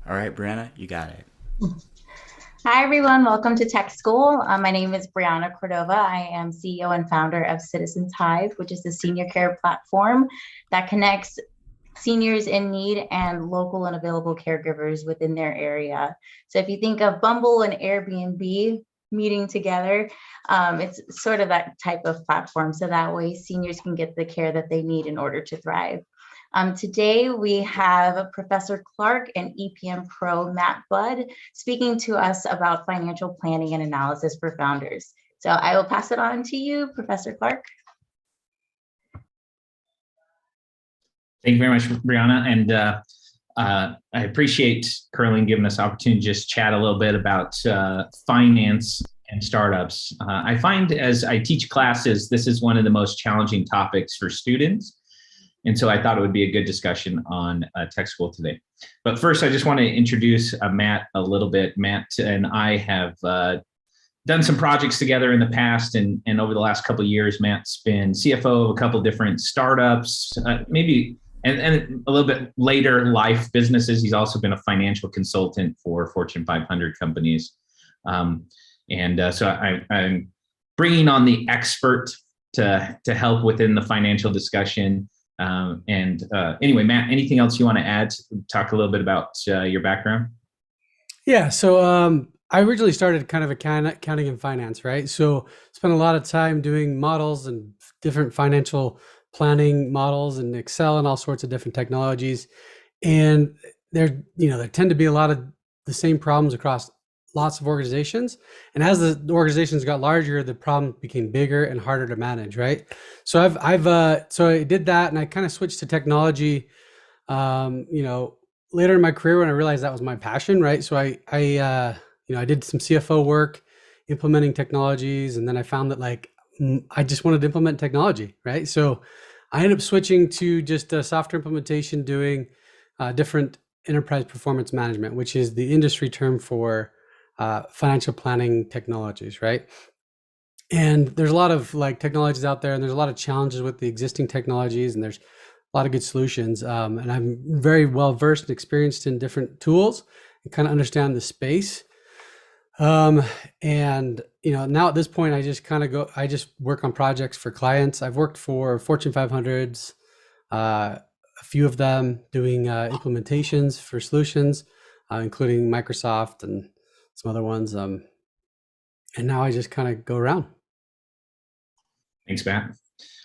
All right, Brianna, you got it. Hi, everyone. Welcome to Tech School. My name is Brianna Cordova. I am CEO and founder of Citizens Hive, which is the senior care platform that connects seniors in need and local and available caregivers within their area. So if you think of Bumble and Airbnb meeting together, it's sort of that type of platform. So that way seniors can get the care that they need in order to thrive. Today, we have Professor Clark and EPM Pro Matt Budd speaking to us about financial planning and analysis for founders. So I will pass it on to you, Professor Clark. Thank you very much, Brianna. And I appreciate Curling giving us the opportunity to just chat a little bit about finance and startups. I find as I teach classes, this is one of the most challenging topics for students. And so I thought it would be a good discussion on Tech School today. But first, I just want to introduce Matt a little bit. Matt and I have done some projects together in the past, and over the last couple of years, Matt's been CFO of a couple different startups, maybe and a little bit later life businesses. He's also been a financial consultant for Fortune 500 companies. So I'm bringing on the expert to help within the financial discussion. Anyway, Matt, anything else you want to add? Talk a little bit about your background. Yeah, so I originally started kind of accounting and finance, right? So spent a lot of time doing models and different financial planning models and Excel and all sorts of different technologies. And there tend to be a lot of the same problems across lots of organizations. And as the organizations got larger, the problem became bigger and harder to manage, right? So so I did that, and I kind of switched to technology, later in my career when I realized that was my passion, right? So I did some CFO work implementing technologies, and then I found that I just wanted to implement technology, right? So I ended up switching to just software implementation, doing different enterprise performance management, which is the industry term for financial planning technologies, right? And there's a lot of technologies out there, and there's a lot of challenges with the existing technologies, and there's a lot of good solutions. And I'm very well versed and experienced in different tools and kind of understand the space. Now at this point, I just work on projects for clients. I've worked for Fortune 500s, a few of them doing implementations for solutions, including Microsoft and some other ones. And now I just kind of go around. Thanks, Matt.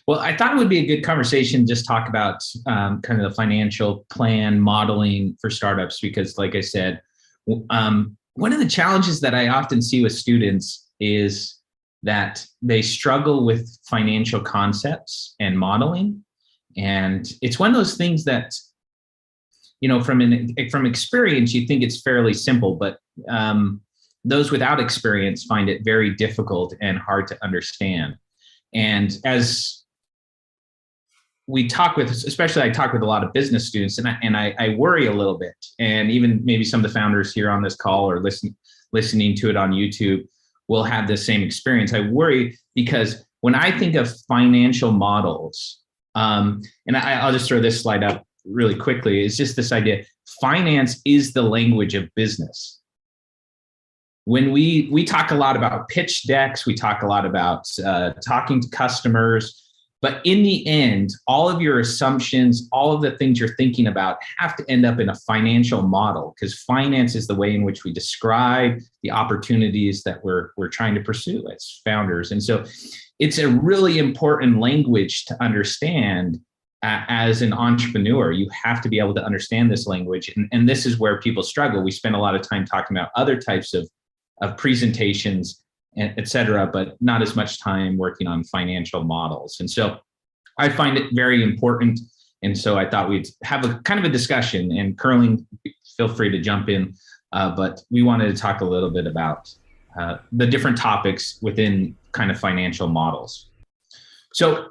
Well, I thought it would be a good conversation, just talk about kind of the financial plan modeling for startups, because like I said, one of the challenges that I often see with students is that they struggle with financial concepts and modeling. And it's one of those things that, from experience, you think it's fairly simple, but those without experience find it very difficult and hard to understand. And as we talk with, especially I talk with a lot of business students, and I worry a little bit, and even maybe some of the founders here on this call or listening to it on YouTube will have the same experience. I worry because when I think of financial models, and I'll just throw this slide up really quickly, it's just this idea: finance is the language of business. When we talk a lot about pitch decks, we talk a lot about talking to customers, but in the end, all of your assumptions, all of the things you're thinking about have to end up in a financial model, because finance is the way in which we describe the opportunities that we're trying to pursue as founders. And so it's a really important language to understand. As an entrepreneur, you have to be able to understand this language. And this is where people struggle. We spend a lot of time talking about other types of presentations, et cetera, but not as much time working on financial models. And so I find it very important. And so I thought we'd have a kind of a discussion, and Curling, feel free to jump in. But we wanted to talk a little bit about the different topics within kind of financial models. So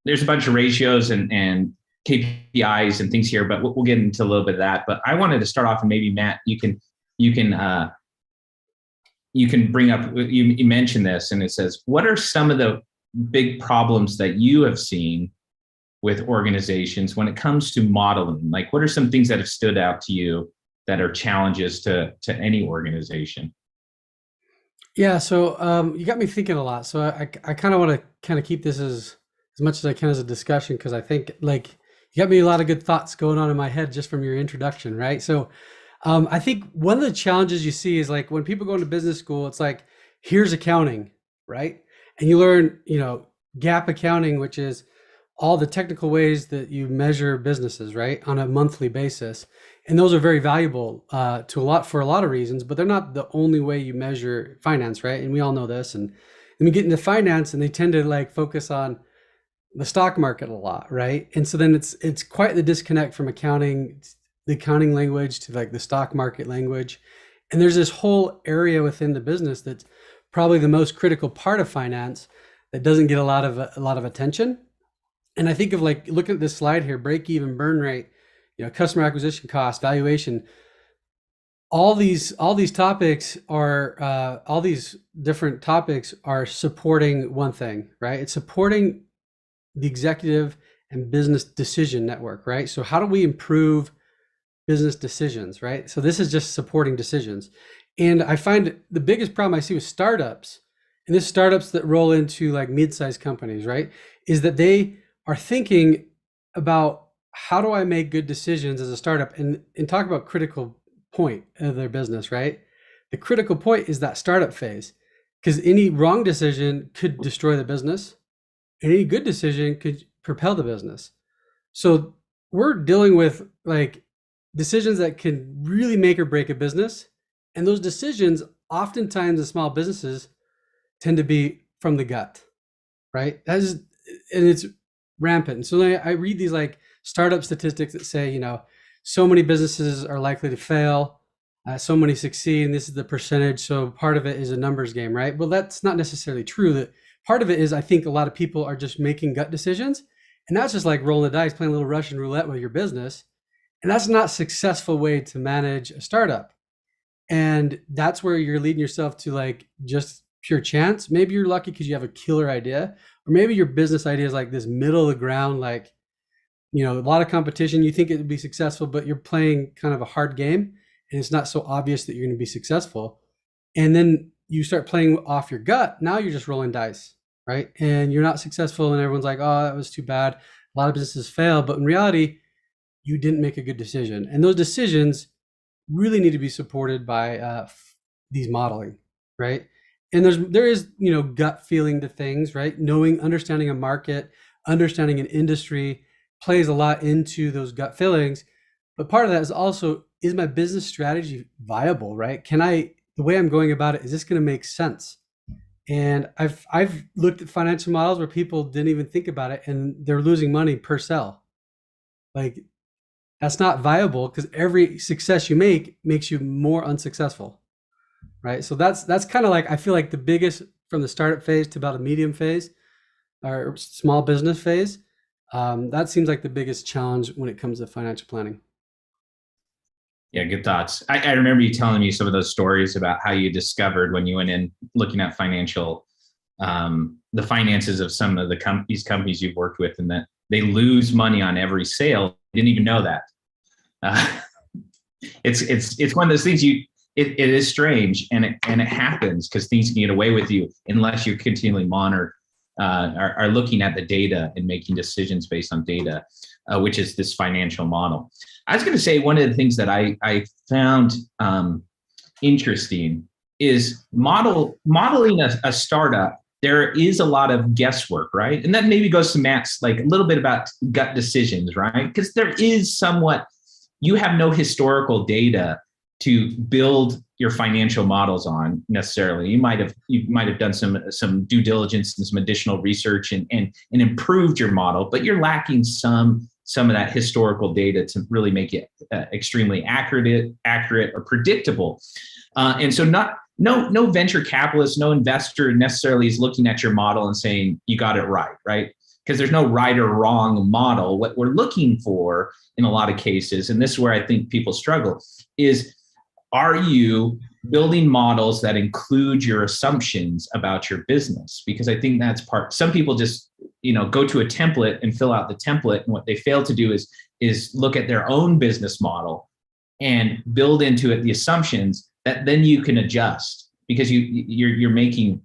there's a bunch of ratios and KPIs and things here, but we'll get into a little bit of that. But I wanted to start off, and maybe Matt, you can bring up, you mentioned this, and it says, what are some of the big problems that you have seen with organizations when it comes to modeling? Like, what are some things that have stood out to you that are challenges to any organization. Yeah, so you got me thinking a lot. So I kind of want to kind of keep this as much as I can as a discussion, because I think like you got me a lot of good thoughts going on in my head just from your introduction, right? So I think one of the challenges you see is like when people go into business school, it's like, here's accounting, right? And you learn, GAAP accounting, which is all the technical ways that you measure businesses, right, on a monthly basis. And those are very valuable for a lot of reasons, but they're not the only way you measure finance, right? And we all know this. And we get into finance, and they tend to like focus on the stock market a lot, right? And so then it's quite the disconnect from accounting, the accounting language to like the stock market language. And there's this whole area within the business that's probably the most critical part of finance that doesn't get a lot of attention. And I think of like looking at this slide here, break even, burn rate, customer acquisition cost, valuation. All these topics are all these different topics are supporting one thing, right? It's supporting the executive and business decision network, right? So how do we improve business decisions, right? So this is just supporting decisions. And I find the biggest problem I see with startups, and this startups that roll into like mid-sized companies, right, is that they are thinking about how do I make good decisions as a startup, and talk about critical point of their business, right? The critical point is that startup phase, because any wrong decision could destroy the business, and any good decision could propel the business. So we're dealing with like decisions that can really make or break a business. And those decisions, oftentimes in small businesses, tend to be from the gut, right? And it's rampant. And so I read these like startup statistics that say, so many businesses are likely to fail, so many succeed, and this is the percentage. So part of it is a numbers game, right? Well, that's not necessarily true. That part of it is, I think a lot of people are just making gut decisions, and that's just like rolling the dice, playing a little Russian roulette with your business. And that's not a successful way to manage a startup. And that's where you're leading yourself to like just pure chance. Maybe you're lucky because you have a killer idea, or maybe your business idea is like this middle of the ground, like, a lot of competition. You think it would be successful, but you're playing kind of a hard game, and it's not so obvious that you're going to be successful. And then you start playing off your gut. Now you're just rolling dice, right? And you're not successful, and everyone's like, oh, that was too bad. A lot of businesses fail, but in reality, you didn't make a good decision. And those decisions really need to be supported by these modeling, right? And there is gut feeling to things, right? Understanding a market, understanding an industry plays a lot into those gut feelings. But part of that is also, is my business strategy viable, right? The way I'm going about it, is this going to make sense? And I've looked at financial models where people didn't even think about it, and they're losing money per sale. Like, that's not viable, because every success you make makes you more unsuccessful, right? So that's kind of like, I feel like the biggest, from the startup phase to about a medium phase or small business phase, that seems like the biggest challenge when it comes to financial planning. Yeah, good thoughts. I remember you telling me some of those stories about how you discovered when you went in looking at the finances of some of these companies you've worked with, and that they lose money on every sale. Didn't even know that. It's one of those things it is strange, and it happens because things can get away with you unless you continually monitor, are looking at the data and making decisions based on data, which is this financial model. I was going to say one of the things that I found interesting is modeling a startup. There is a lot of guesswork, right? And that maybe goes to Matt's like a little bit about gut decisions, right? Because there is you have no historical data to build your financial models on necessarily. You might have done some due diligence and some additional research and improved your model, but you're lacking some of that historical data to really make it extremely accurate or predictable. And so no venture capitalist, no investor necessarily is looking at your model and saying, you got it right? Because there's no right or wrong model. What we're looking for in a lot of cases, and this is where I think people struggle, is, are you building models that include your assumptions about your business? Because I think that's some people just, go to a template and fill out the template. And what they fail to do is look at their own business model and build into it the assumptions that then you can adjust, because you're making,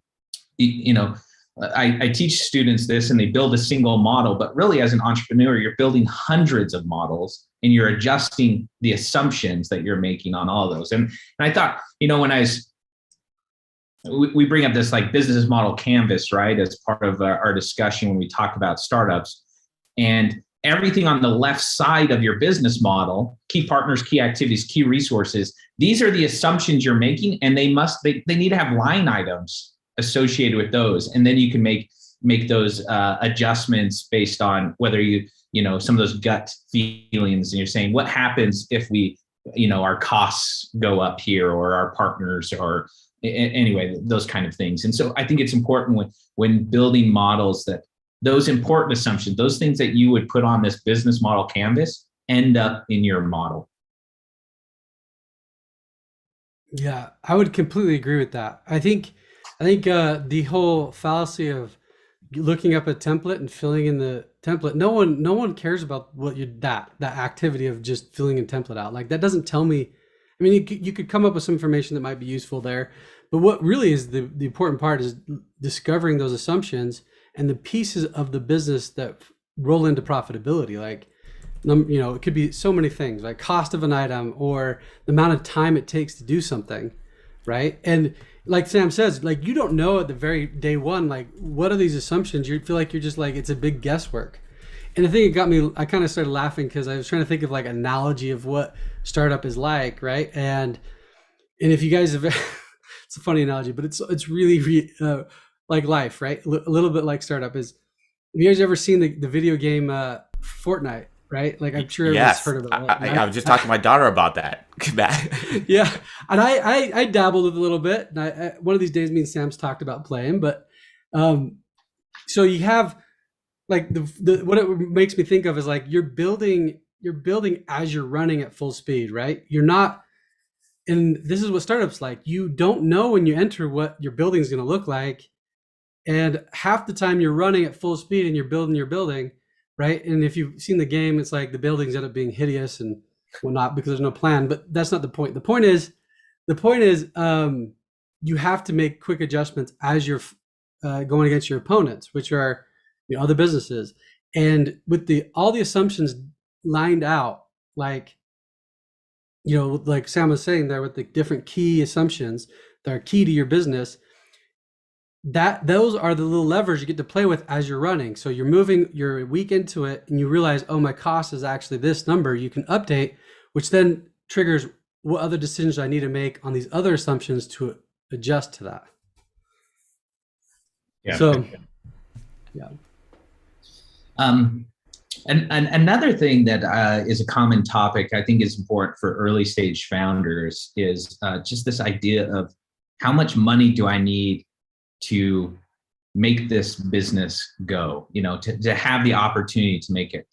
I teach students this and they build a single model, but really as an entrepreneur, you're building hundreds of models and you're adjusting the assumptions that you're making on all those. And I thought, when we bring up this like business model canvas, right, as part of our discussion when we talk about startups, and everything on the left side of your business model, key partners, key activities, key resources, these are the assumptions you're making, and they need to have line items associated with those. And then you can make those adjustments based on whether some of those gut feelings, and you're saying, what happens if we, our costs go up here, or our partners, or anyway, those kind of things. And so I think it's important when building models that those important assumptions, those things that you would put on this business model canvas, end up in your model. Yeah, I would completely agree with that. I think the whole fallacy of looking up a template and filling in the template, no one cares about what that activity of just filling a template out. Like, that doesn't tell me. I mean, you could come up with some information that might be useful there, but what really is the important part is discovering those assumptions and the pieces of the business that roll into profitability. Like, it could be so many things, like cost of an item or the amount of time it takes to do something, right? And like Sam says, like, you don't know at the very day one, like, what are these assumptions? You feel like you're just like, it's a big guesswork. And the thing that got me, I kind of started laughing because I was trying to think of like analogy of what startup is like, right? And if you guys have, it's a funny analogy, but it's really like life, right? A little bit like startup is. Have you guys ever seen the video game Fortnite? Right? Like, I'm sure everyone's heard of it. Right? I was just talking to my daughter about that. Yeah, and I dabbled with it a little bit. And I one of these days, me and Sam's talked about playing, but so you have like the what it makes me think of is like you're building as you're running at full speed, right? You're not, and this is what startups like. You don't know when you enter what your building is going to look like, and half the time you're running at full speed and you're building your building, right? And if you've seen the game, it's like the buildings end up being hideous and whatnot because there's no plan. But that's not the point. The point is, you have to make quick adjustments as you're going against your opponents, which are other businesses. And with all the assumptions lined out, like like Sam was saying there, with the different key assumptions that are key to your business, those are the little levers you get to play with as you're running. So you're a week into it and you realize, oh, my cost is actually this number. You can update, which then triggers what other decisions I need to make on these other assumptions to adjust to that. Yeah. So, yeah. And another thing that is a common topic, I think is important for early stage founders, is just this idea of how much money do I need to make this business go, to have the opportunity to make it.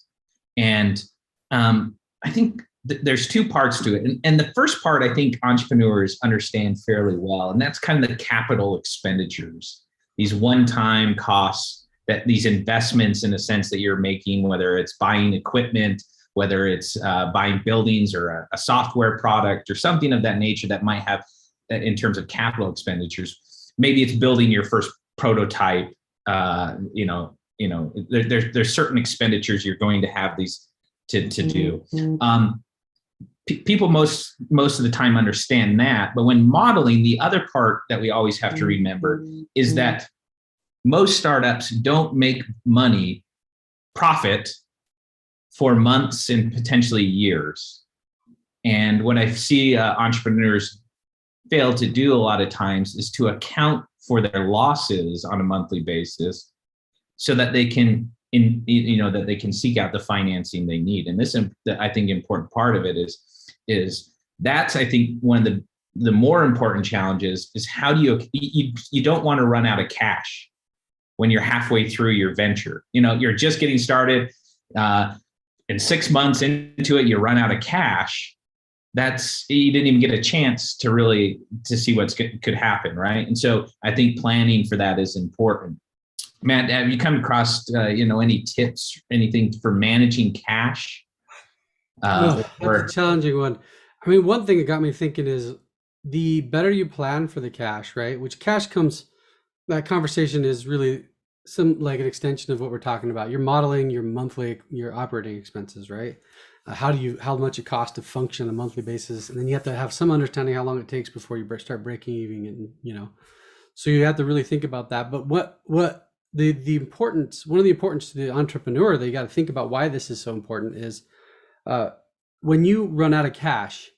And I think there's two parts to it. And the first part, I think entrepreneurs understand fairly well, and that's kind of the capital expenditures, these one-time costs, that these investments in a sense that you're making, whether it's buying equipment, whether it's buying buildings or a software product or something of that nature that might have, in terms of capital expenditures. Maybe it's building your first prototype. There's certain expenditures you're going to have these to do. People most of the time understand that, but when modeling, the other part that we always have to remember is that most startups don't make profit for months and potentially years. And what I see entrepreneurs fail to do a lot of times is to account for their losses on a monthly basis so that they can seek out the financing they need. And this, I think, important part of it is that's, I think, one of the more important challenges is how do you don't want to run out of cash when you're halfway through your venture. You're just getting started, and 6 months into it, you run out of cash. You didn't even get a chance to see what could happen, right? And so I think planning for that is important. Matt, have you come across any tips, anything for managing cash? That's a challenging one. I mean, one thing that got me thinking is the better you plan for the cash, right? Which cash comes, that conversation is really some like an extension of what we're talking about. You're modeling your monthly, your operating expenses, right? How much it costs to function on a monthly basis. And then you have to have some understanding how long it takes before you start breaking even, and, so you have to really think about that. But what the importance, one of the importance to the entrepreneur that you got to think about why this is so important is uh, when you run out of cash,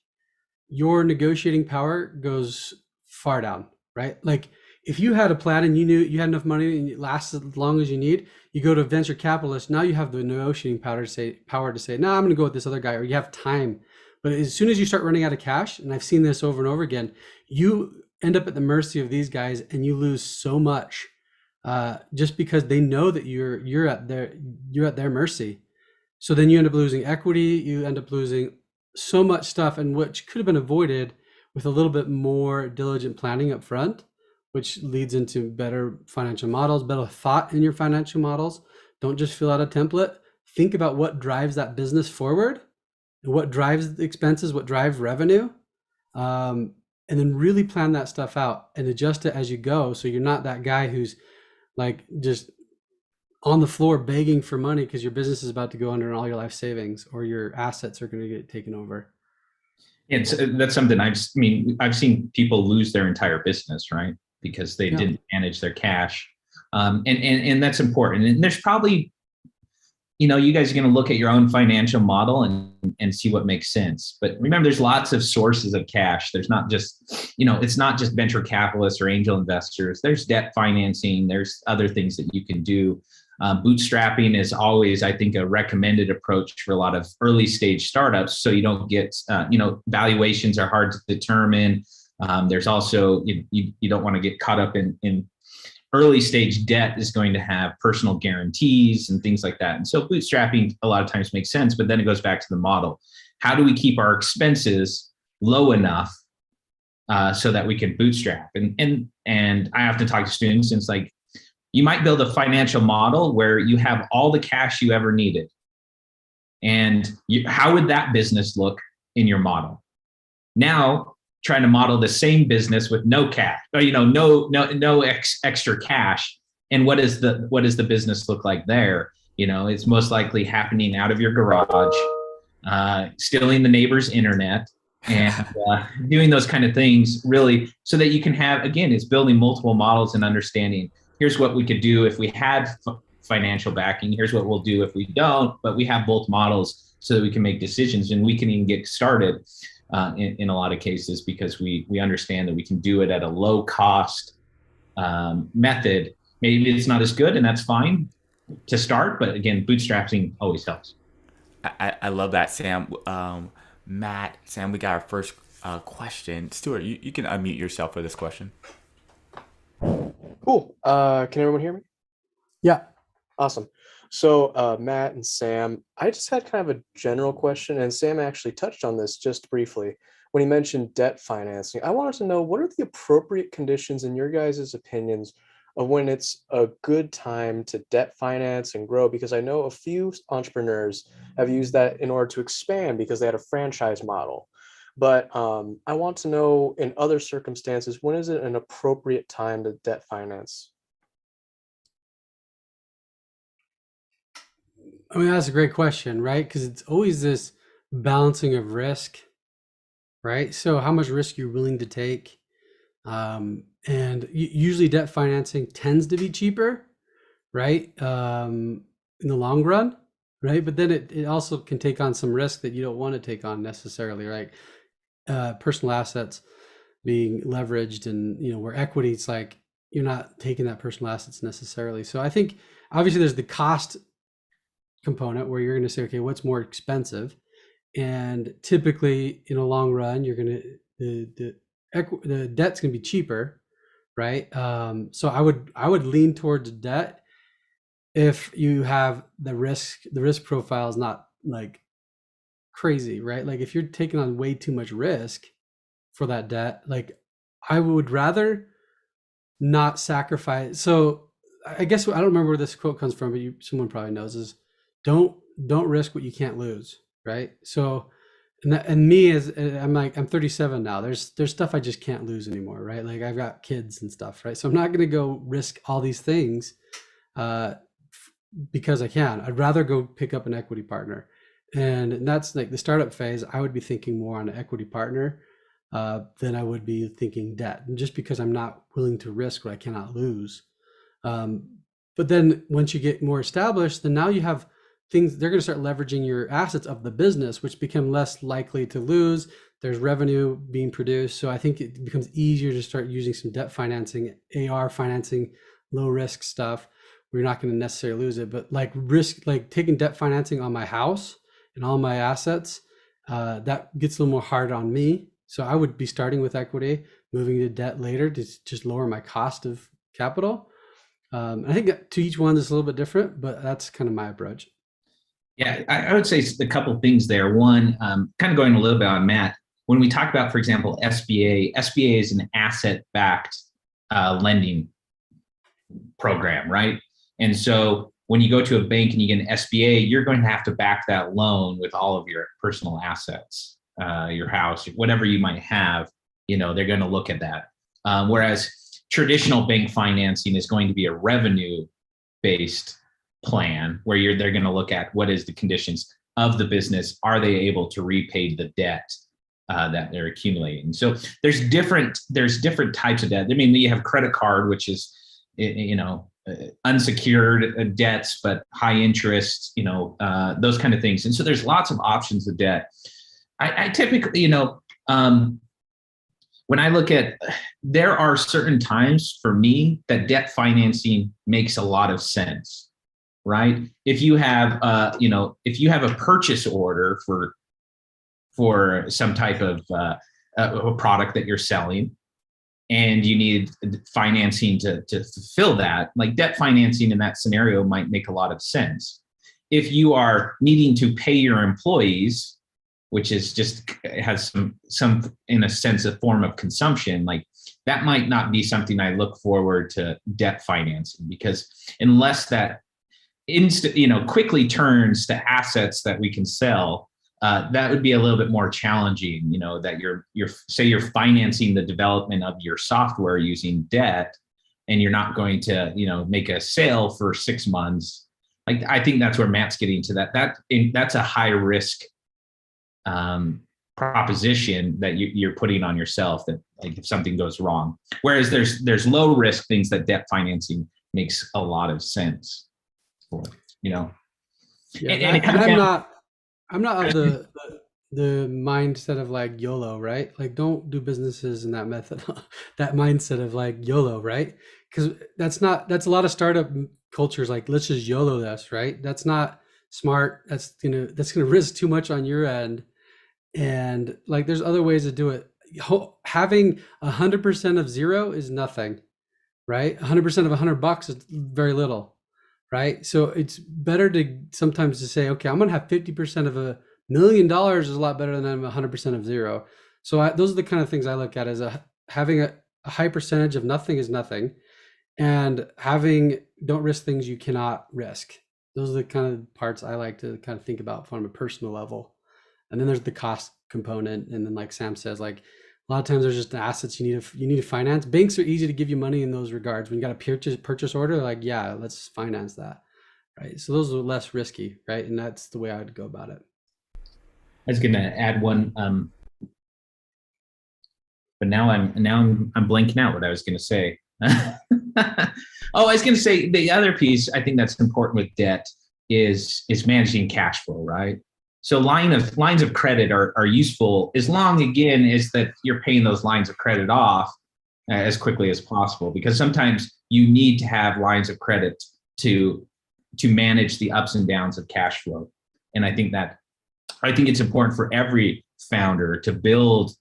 your negotiating power goes far down, right? Like if you had a plan and you knew you had enough money and it lasts as long as you need, you go to a venture capitalist. Now you have the negotiating power to say, no, I'm going to go with this other guy, or you have time. But as soon as you start running out of cash, and I've seen this over and over again, you end up at the mercy of these guys, and you lose so much just because they know that you're at their mercy. So then you end up losing equity, you end up losing so much stuff, and which could have been avoided with a little bit more diligent planning up front, which leads into better financial models, better thought in your financial models. Don't just fill out a template. Think about what drives that business forward, and what drives the expenses, what drives revenue, and then really plan that stuff out and adjust it as you go. So you're not that guy who's like just on the floor begging for money because your business is about to go under and all your life savings or your assets are going to get taken over. That's something I've seen people lose their entire business, right? Because they didn't manage their cash. And that's important. And there's probably, you guys are going to look at your own financial model and see what makes sense. But remember, there's lots of sources of cash. There's not just, it's not just venture capitalists or angel investors. There's debt financing. There's other things that you can do. Bootstrapping is always, I think, a recommended approach for a lot of early stage startups. So you don't get, valuations are hard to determine. There's also, you don't want to get caught up in early stage debt is going to have personal guarantees and things like that. And so bootstrapping a lot of times makes sense, but then it goes back to the model. How do we keep our expenses low enough so that we can bootstrap? And I have to talk to students, and it's like, you might build a financial model where you have all the cash you ever needed. And how would that business look in your model? Now, trying to model the same business with no cash, or, no extra cash. And what does the business look like there? It's most likely happening out of your garage, stealing the neighbor's internet, and doing those kind of things, really, so that you can have, again, it's building multiple models and understanding, here's what we could do if we had financial backing. Here's what we'll do if we don't, but we have both models so that we can make decisions, and we can even get started in a lot of cases because we understand that we can do it at a low cost method. Maybe it's not as good, and that's fine to start, but again, bootstrapping always helps. I love that, Sam. Matt, Sam, we got our first question. Stuart, you can unmute yourself for this question. Cool. Can everyone hear me? Yeah. Awesome. So Matt and Sam, I just had kind of a general question, and Sam actually touched on this just briefly when he mentioned debt financing. I wanted to know, what are the appropriate conditions in your guys' opinions of when it's a good time to debt finance and grow? Because I know a few entrepreneurs have used that in order to expand because they had a franchise model. But I want to know, in other circumstances, when is it an appropriate time to debt finance? I mean, that's a great question, right? Because it's always this balancing of risk, right? So how much risk you're willing to take. And usually debt financing tends to be cheaper, right? In the long run, right? But then it also can take on some risk that you don't want to take on necessarily, right? Personal assets being leveraged, and where equity, it's like you're not taking that personal assets necessarily. So I think obviously there's the cost component where you're going to say, okay, what's more expensive? And typically in a long run, you're going to the debt's going to be cheaper, right? So I would lean towards debt if you have the risk profile is not like crazy, right? Like if you're taking on way too much risk for that debt, like I would rather not sacrifice. So I guess I don't remember where this quote comes from, but someone probably knows, is don't risk what you can't lose, right? So And me as I'm 37 now. There's stuff I just can't lose anymore, right? Like I've got kids and stuff, right? So I'm not going to go risk all these things uh, because I can. I'd rather go pick up an equity partner, and that's like the startup phase. I would be thinking more on an equity partner than I would be thinking debt, and just because I'm not willing to risk what I cannot lose. Um, but then once you get more established, then now you have things, they're going to start leveraging your assets of the business, which become less likely to lose. There's revenue being produced. So I think it becomes easier to start using some debt financing, AR financing, low risk stuff where you're not going to necessarily lose it. But like risk, like taking debt financing on my house and all my assets, that gets a little more hard on me. So I would be starting with equity, moving to debt later to just lower my cost of capital. I think to each one is a little bit different, but that's kind of my approach. Yeah, I would say a couple of things there. One, kind of going a little bit on Matt, when we talk about, for example, SBA is an asset-backed lending program, right? And so when you go to a bank and you get an SBA, you're going to have to back that loan with all of your personal assets, your house, whatever you might have. They're going to look at that. Whereas traditional bank financing is going to be a revenue-based plan where they're going to look at what is the conditions of the business. Are they able to repay the debt that they're accumulating? So there's different types of debt. I mean, you have credit card, which is unsecured debts but high interest, those kind of things. And so there's lots of options of debt. I typically, when I look at, there are certain times for me that debt financing makes a lot of sense, right? If you have, if you have a purchase order for some type of a product that you're selling, and you need financing to fulfill that, like debt financing in that scenario might make a lot of sense. If you are needing to pay your employees, which is just has some in a sense a form of consumption, like that might not be something I look forward to debt financing, because unless that quickly turns to assets that we can sell, that would be a little bit more challenging. That you're financing the development of your software using debt, and you're not going to make a sale for 6 months. Like I think that's where Matt's getting to that's a high risk proposition that you're putting on yourself, that like if something goes wrong. Whereas there's low risk things that debt financing makes a lot of sense for. Yeah, And it and comes down. I'm not of the mindset of like YOLO, right? Like don't do businesses in that method, that mindset of like YOLO, right? Because that's a lot of startup cultures like let's just YOLO this, right? That's not smart. That's gonna risk too much on your end, and like there's other ways to do it. Having 100% of zero is nothing, right? 100% of $100 is very little, right? So it's better to sometimes to say, okay, I'm going to have 50% of $1 million is a lot better than 100% of zero. So those are the kind of things I look at as having a high percentage of nothing is nothing, and don't risk things you cannot risk. Those are the kind of parts I like to kind of think about from a personal level. And then there's the cost component, and then like Sam says, like a lot of times there's just assets you need to finance. Banks are easy to give you money in those regards. When you got a purchase order, like yeah, let's finance that, right? So those are less risky, right? And that's the way I would go about it. I was going to add one, but now I'm blanking out what I was going to say. Oh, I was going to say the other piece I think that's important with debt is managing cash flow, right? So lines of credit are useful as long, again, as that you're paying those lines of credit off as quickly as possible, because sometimes you need to have lines of credit to manage the ups and downs of cash flow. And I think it's important for every founder to build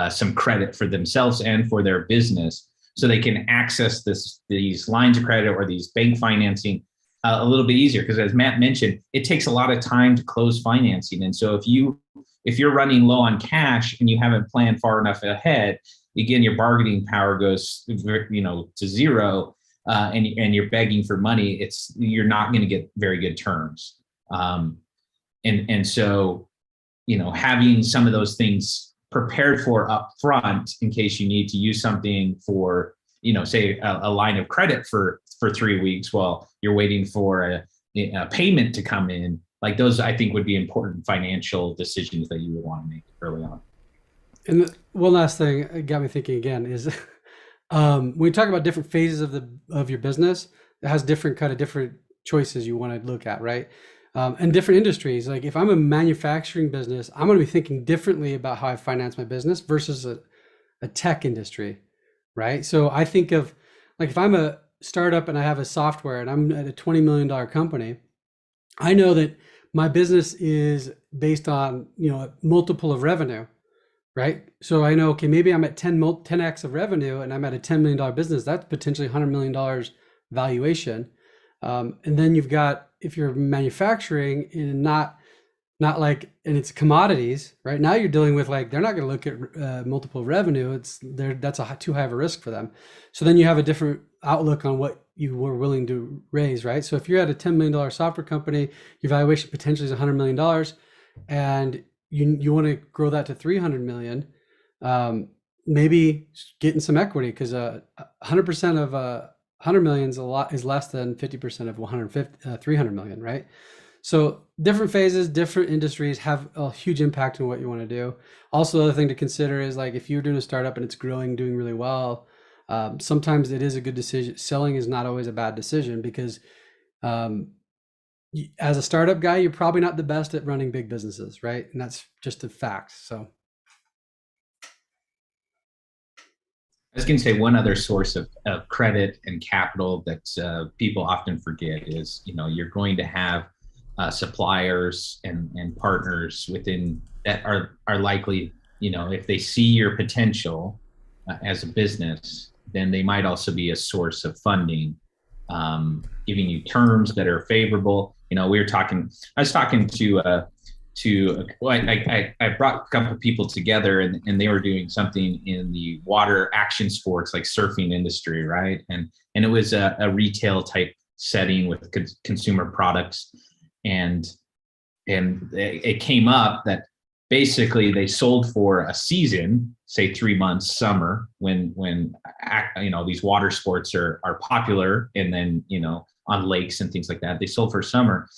some credit for themselves and for their business, so they can access these lines of credit or these bank financing a little bit easier. Because as Matt mentioned, it takes a lot of time to close financing. And so if you're running low on cash and you haven't planned far enough ahead, again, your bargaining power goes to zero, and you're begging for money. You're not going to get very good terms. And so having some of those things prepared for up front in case you need to use something for, say a line of credit for 3 weeks while you're waiting for a payment to come in. Like those, I think, would be important financial decisions that you would want to make early on. And one last thing it got me thinking again is when we talk about different phases of your business, it has different choices you want to look at, right? And different industries. Like if I'm a manufacturing business, I'm going to be thinking differently about how I finance my business versus a tech industry, right? So I think of like if I'm a startup and I have a software and I'm at a $20 million company, I know that my business is based on, a multiple of revenue, right? So I know, okay, maybe I'm at 10x of revenue and I'm at a $10 million business. That's potentially $100 million valuation. And then you've got, if you're manufacturing and not like, and it's commodities, right? Now you're dealing with like, they're not going to look at multiple revenue. That's too high of a risk for them. So then you have a different outlook on what you were willing to raise, right? So if you're at a $10 million software company, your valuation potentially is $100 million and you want to grow that to 300 million, maybe getting some equity because 100% of 100 million is less than 50% of 300 million, right? So different phases, different industries have a huge impact on what you want to do. Also, the other thing to consider is like if you're doing a startup and it's growing, doing really well, sometimes it is a good decision. Selling is not always a bad decision because as a startup guy, you're probably not the best at running big businesses, right? And that's just a fact. So I was going to say one other source of credit and capital that people often forget is, you're going to have suppliers and partners within that are likely, if they see your potential as a business, then they might also be a source of funding, giving you terms that are favorable. I was talking to I brought a couple of people together and they were doing something in the water action sports, like surfing industry, right? And it was a retail type setting with consumer products. And it came up that basically they sold for a season, say 3 months, summer, when these water sports are popular, and then on lakes and things like that. They sold for summer,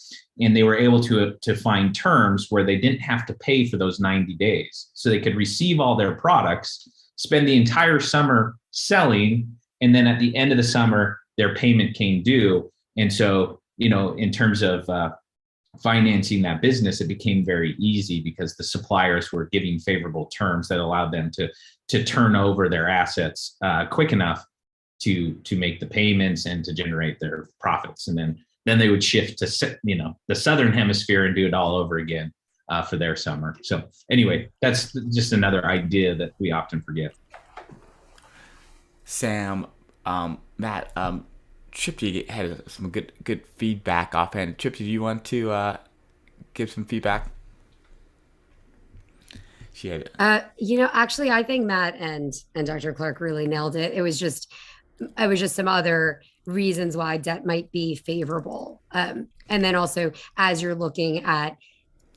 and they were able to find terms where they didn't have to pay for those 90 days. So they could receive all their products, spend the entire summer selling, and then at the end of the summer, their payment came due. And so, in terms of financing that business, it became very easy because the suppliers were giving favorable terms that allowed them to turn over their assets quick enough to make the payments and to generate their profits. And then they would shift to the southern hemisphere and do it all over again for their summer. So anyway, that's just another idea that we often forget. Sam, Matt, Tripty had some good feedback offhand. Tripty, do you want to give some feedback? She had actually, I think Matt and Dr. Clark really nailed it. It was just some other reasons why debt might be favorable. And then also, as you're looking at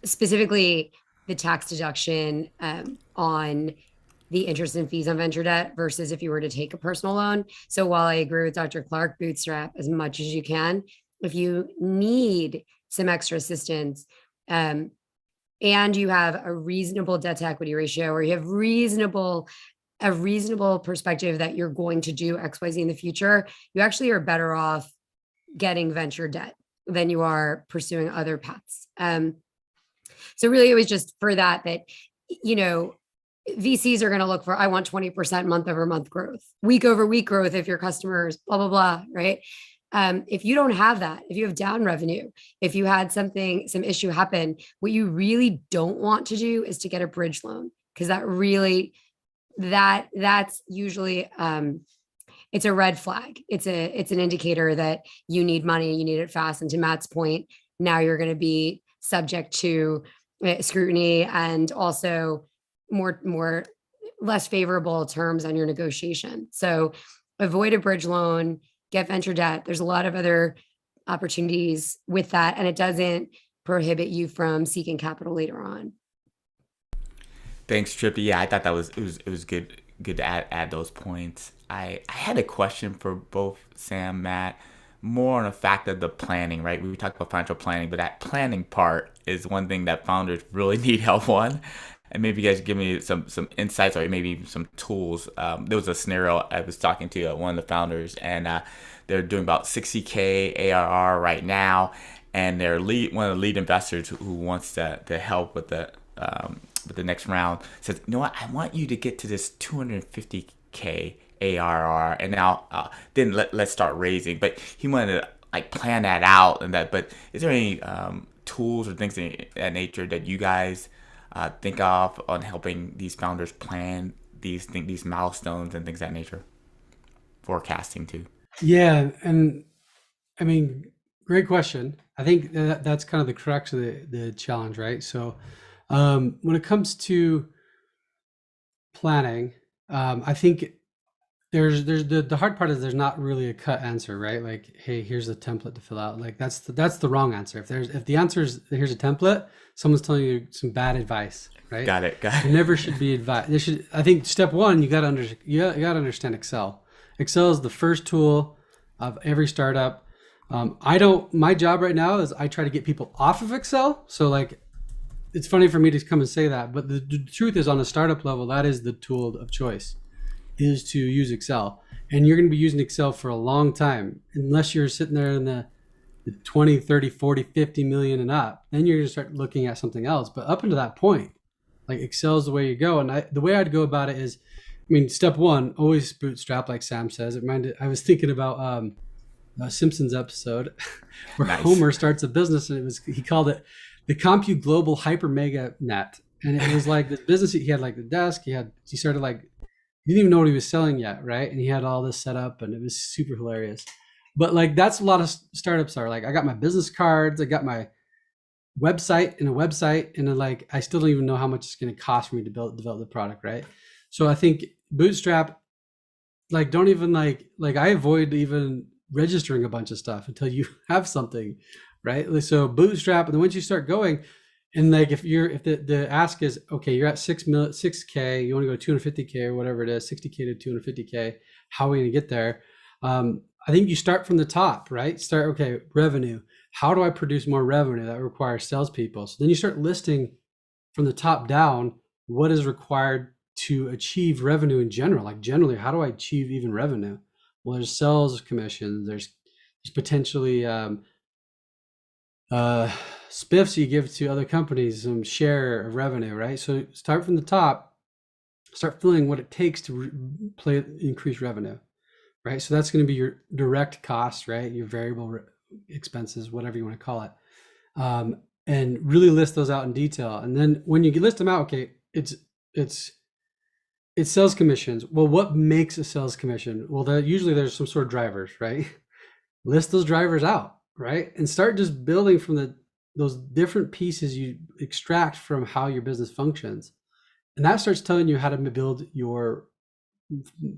specifically the tax deduction on the interest and fees on venture debt versus if you were to take a personal loan. So while I agree with Dr. Clark, bootstrap as much as you can. If you need some extra assistance and you have a reasonable debt to equity ratio, or you have a reasonable perspective that you're going to do XYZ in the future, you actually are better off getting venture debt than you are pursuing other paths. So really it was just for that, VCs are going to look for, I want 20% month over month growth, week over week growth if your customers, blah, blah, blah, right? If you don't have that, if you have down revenue, if you had some issue happen, what you really don't want to do is to get a bridge loan, because that's usually, it's a red flag. It's an indicator that you need money, you need it fast. And to Matt's point, now you're going to be subject to scrutiny and also less favorable terms on your negotiation. So avoid a bridge loan, get venture debt. There's a lot of other opportunities with that, and it doesn't prohibit you from seeking capital later on. Thanks, Trippy. Yeah, I thought that was it was good to add those points. I had a question for both Sam, Matt, more on the fact of the planning, right? We talked about financial planning, but that planning part is one thing that founders really need help on. And maybe you guys give me some insights or maybe some tools. There was a scenario I was talking to one of the founders, and they're doing about 60K ARR right now, and their lead one of the lead investors who wants to help with the next round says, you know what, I want you to get to this 250K ARR, and now then let's start raising. But he wanted to like plan that out and that. But is there any tools or things in that nature that you guys think of on helping these founders plan these milestones and things of that nature, forecasting too? Yeah, and I mean, great question. I think that's kind of the crux of the challenge, right? So when it comes to planning, I think there's the hard part is there's not really a cut answer, right? Like, hey, here's a template to fill out. Like that's the wrong answer. If the answer is here's a template, someone's telling you some bad advice, right? Got it. There never should be advice. There should. I think step one, you got to understand Excel. Excel is the first tool of every startup. My job right now is I try to get people off of Excel. So like, it's funny for me to come and say that, but the truth is on a startup level, that is the tool of choice, is to use Excel. And you're going to be using Excel for a long time, unless you're sitting there in the 20, 30, 40, 50 million and up, then you're going to start looking at something else. But up until that point, like Excel is the way you go. And the way I'd go about it is, I mean, step one, always bootstrap, like Sam says. I was thinking about a Simpsons episode where Nice. Homer starts a business, and he called it the Compute Global Hyper Mega Net. And it was like this business, he had like the desk, he started like, he didn't even know what he was selling yet, right? And he had all this set up, and it was super hilarious. But like, that's a lot of startups are like, I got my business cards, I got my website, and then like, I still don't even know how much it's going to cost for me to develop the product, right? So I think bootstrap, like, don't even like I avoid even registering a bunch of stuff until you have something, right? So bootstrap, and then once you start going, and like if the ask is, okay, you're at 6K, you want to go 250K or whatever it is, 60K to 250K, how are we going to get there? I think you start from the top, right? Okay, revenue. How do I produce more revenue? That requires salespeople. So then you start listing from the top down what is required to achieve revenue in general. Like generally, how do I achieve even revenue? Well, there's sales commissions. There's potentially spiffs you give to other companies, some share of revenue, right? So start from the top, start feeling what it takes to increase revenue, right? So that's going to be your direct costs, right? Your variable expenses, whatever you want to call it, and really list those out in detail. And then when you list them out, okay, it's sales commissions. Well, what makes a sales commission? Well, usually there's some sort of drivers, right? List those drivers out, right? And start just building from those different pieces you extract from how your business functions. And that starts telling you how to build your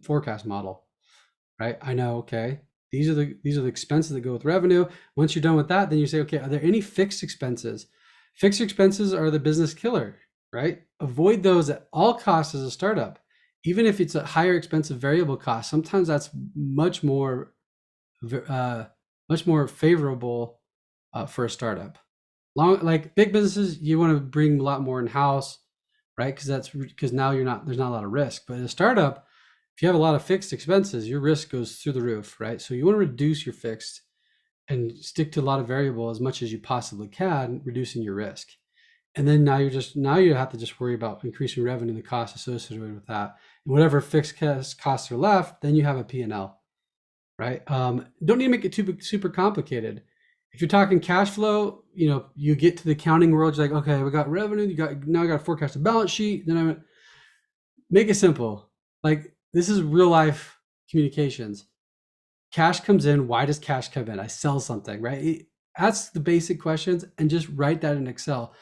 forecast model, right? I know, okay, these are the expenses that go with revenue. Once you're done with that, then you say, okay, are there any fixed expenses? Fixed expenses are the business killer, right? Avoid those at all costs as a startup. Even if it's a higher expensive variable cost, sometimes that's much more favorable for a startup. Like big businesses, you want to bring a lot more in house, right? Because now there's not a lot of risk. But in a startup, if you have a lot of fixed expenses, your risk goes through the roof, right? So you want to reduce your fixed and stick to a lot of variable as much as you possibly can, reducing your risk. And then now you have to just worry about increasing revenue and the costs associated with that. And whatever fixed costs are left, then you have a P&L, right? Don't need to make it super complicated. If you're talking cash flow, you get to the accounting world, you're like, okay, we got revenue, now I got to forecast a balance sheet. Then make it simple. Like, this is real life communications. Cash comes in. Why does cash come in? I sell something, right? Ask the basic questions and just write that in Excel.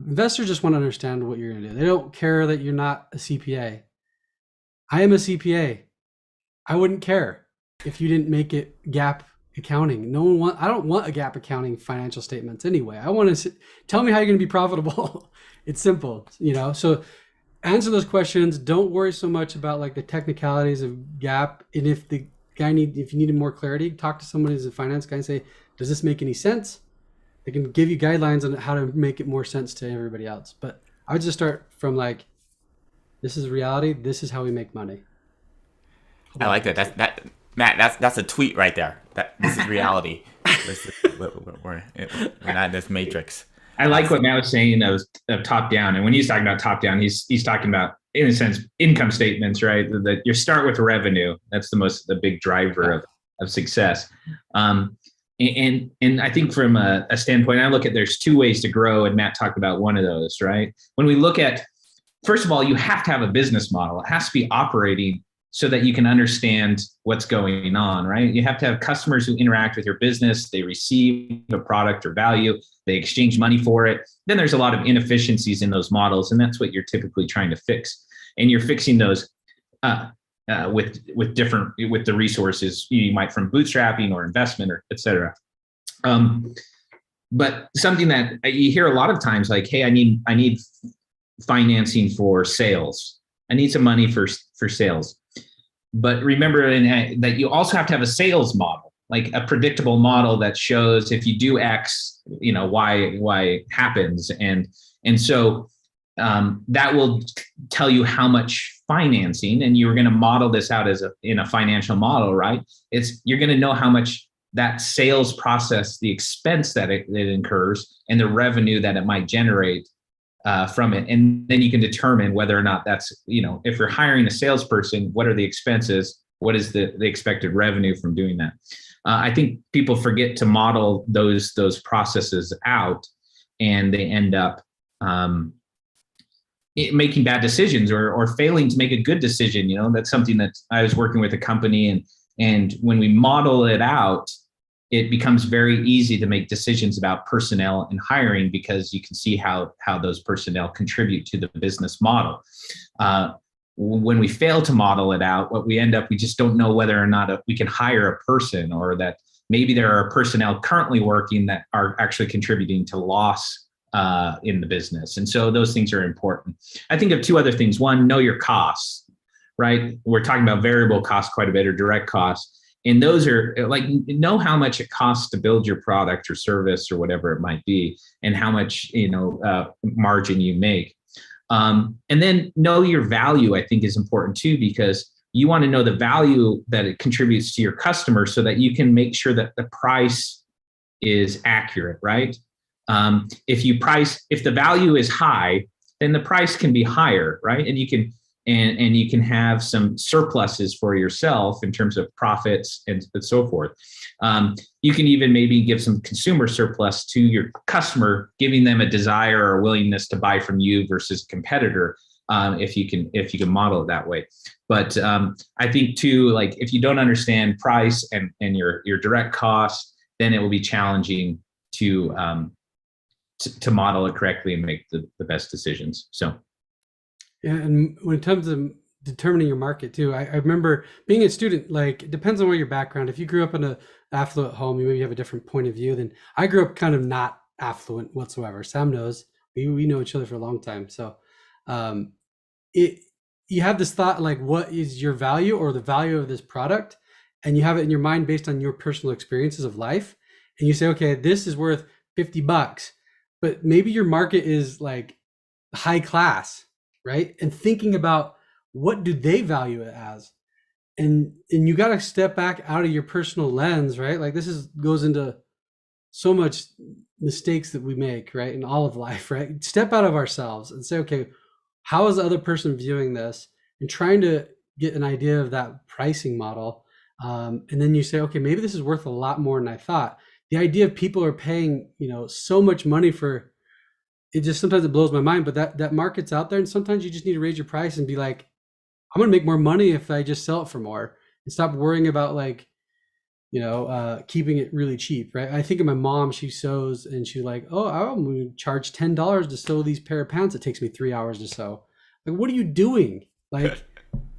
Investors just want to understand what you're going to do. They don't care that you're not a CPA. I am a CPA. I wouldn't care if you didn't make it GAAP accounting. I don't want a GAAP accounting financial statements anyway. I want to tell me how you're going to be profitable. It's simple, So answer those questions. Don't worry so much about like the technicalities of gap. And if the if you needed more clarity, talk to someone who's a finance guy and say, does this make any sense? They can give you guidelines on how to make it more sense to everybody else. But I would just start from like, this is reality. This is how we make money. I like that. That Matt. That's a tweet right there. That this is reality. We're not in this matrix. I like what Matt was saying of top down. And when he's talking about top down, he's talking about, in a sense, income statements, right? That you start with revenue. That's the big driver of success. And I think from a standpoint, I look at there's two ways to grow, and Matt talked about one of those, right? When we look at, first of all, you have to have a business model. It has to be operating so that you can understand what's going on, right? You have to have customers who interact with your business. They receive a product or value. They exchange money for it. Then there's a lot of inefficiencies in those models, and that's what you're typically trying to fix. And you're fixing those with the resources you might from bootstrapping or investment or et cetera. But something that you hear a lot of times, like, hey, I need financing for sales. I need some money for sales. But remember that you also have to have a sales model, like a predictable model that shows if you do X, Y happens. And so that will tell you how much financing, and you're going to model this out in a financial model, right? You're going to know how much that sales process, the expense that it incurs, and the revenue that it might generate from it. And then you can determine whether or not that's, if you're hiring a salesperson, what are the expenses? What is the expected revenue from doing that? I think people forget to model those processes out, and they end up making bad decisions or failing to make a good decision. That's something that I was working with a company, and when we model it out, it becomes very easy to make decisions about personnel and hiring, because you can see how those personnel contribute to the business model. When we fail to model it out, what we end up, we just don't know whether or not we can hire a person, or that maybe there are personnel currently working that are actually contributing to loss in the business. And so those things are important. I think of two other things. One, know your costs, right? We're talking about variable costs quite a bit, or direct costs. And those are like, know how much it costs to build your product or service or whatever it might be, and how much, margin you make. And then know your value, I think, is important too, because you want to know the value that it contributes to your customer, so that you can make sure that the price is accurate, right? If the value is high, then the price can be higher, right? And you can have some surpluses for yourself in terms of profits and so forth. You can even maybe give some consumer surplus to your customer, giving them a desire or willingness to buy from you versus a competitor, if you can model it that way. But I think too, like, if you don't understand price and your direct costs, then it will be challenging to model it correctly and make the best decisions. So. Yeah, and when it comes to determining your market too, I remember being a student, like, it depends on where your background. If you grew up in an affluent home, you maybe have a different point of view than I grew up kind of not affluent whatsoever. Sam knows, we know each other for a long time. So you have this thought, like, what is your value or the value of this product? And you have it in your mind based on your personal experiences of life. And you say, okay, this is worth $50, but maybe your market is like high class, right? And thinking about what do they value it as, and you got to step back out of your personal lens, right? Like, this goes into so much mistakes that we make, right, in all of life, right? Step out of ourselves and say, okay, how is the other person viewing this, and trying to get an idea of that pricing model. And then you say, okay, maybe this is worth a lot more than I thought. The idea of people are paying, so much money for it, just sometimes it blows my mind, but that market's out there. And sometimes you just need to raise your price and be like, I'm going to make more money if I just sell it for more, and stop worrying about, like, keeping it really cheap. Right. I think of my mom, she sews, and she's like, oh, I'm going to charge $10 to sew these pair of pants. It takes me 3 hours to sew. Like, what are you doing? Like,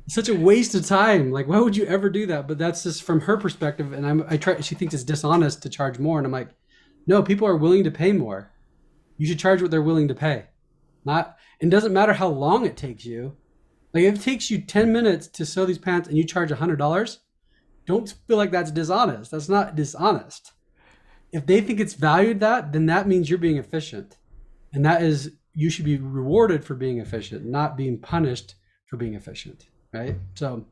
such a waste of time. Like, why would you ever do that? But that's just from her perspective. And she thinks it's dishonest to charge more. And I'm like, no, people are willing to pay more. You should charge what they're willing to pay. Not, and it doesn't matter how long it takes you. Like if it takes you 10 minutes to sew these pants and you charge $100, don't feel like that's dishonest. That's not dishonest. If they think it's valued that, then that means you're being efficient. And that is, you should be rewarded for being efficient, not being punished for being efficient. Right. So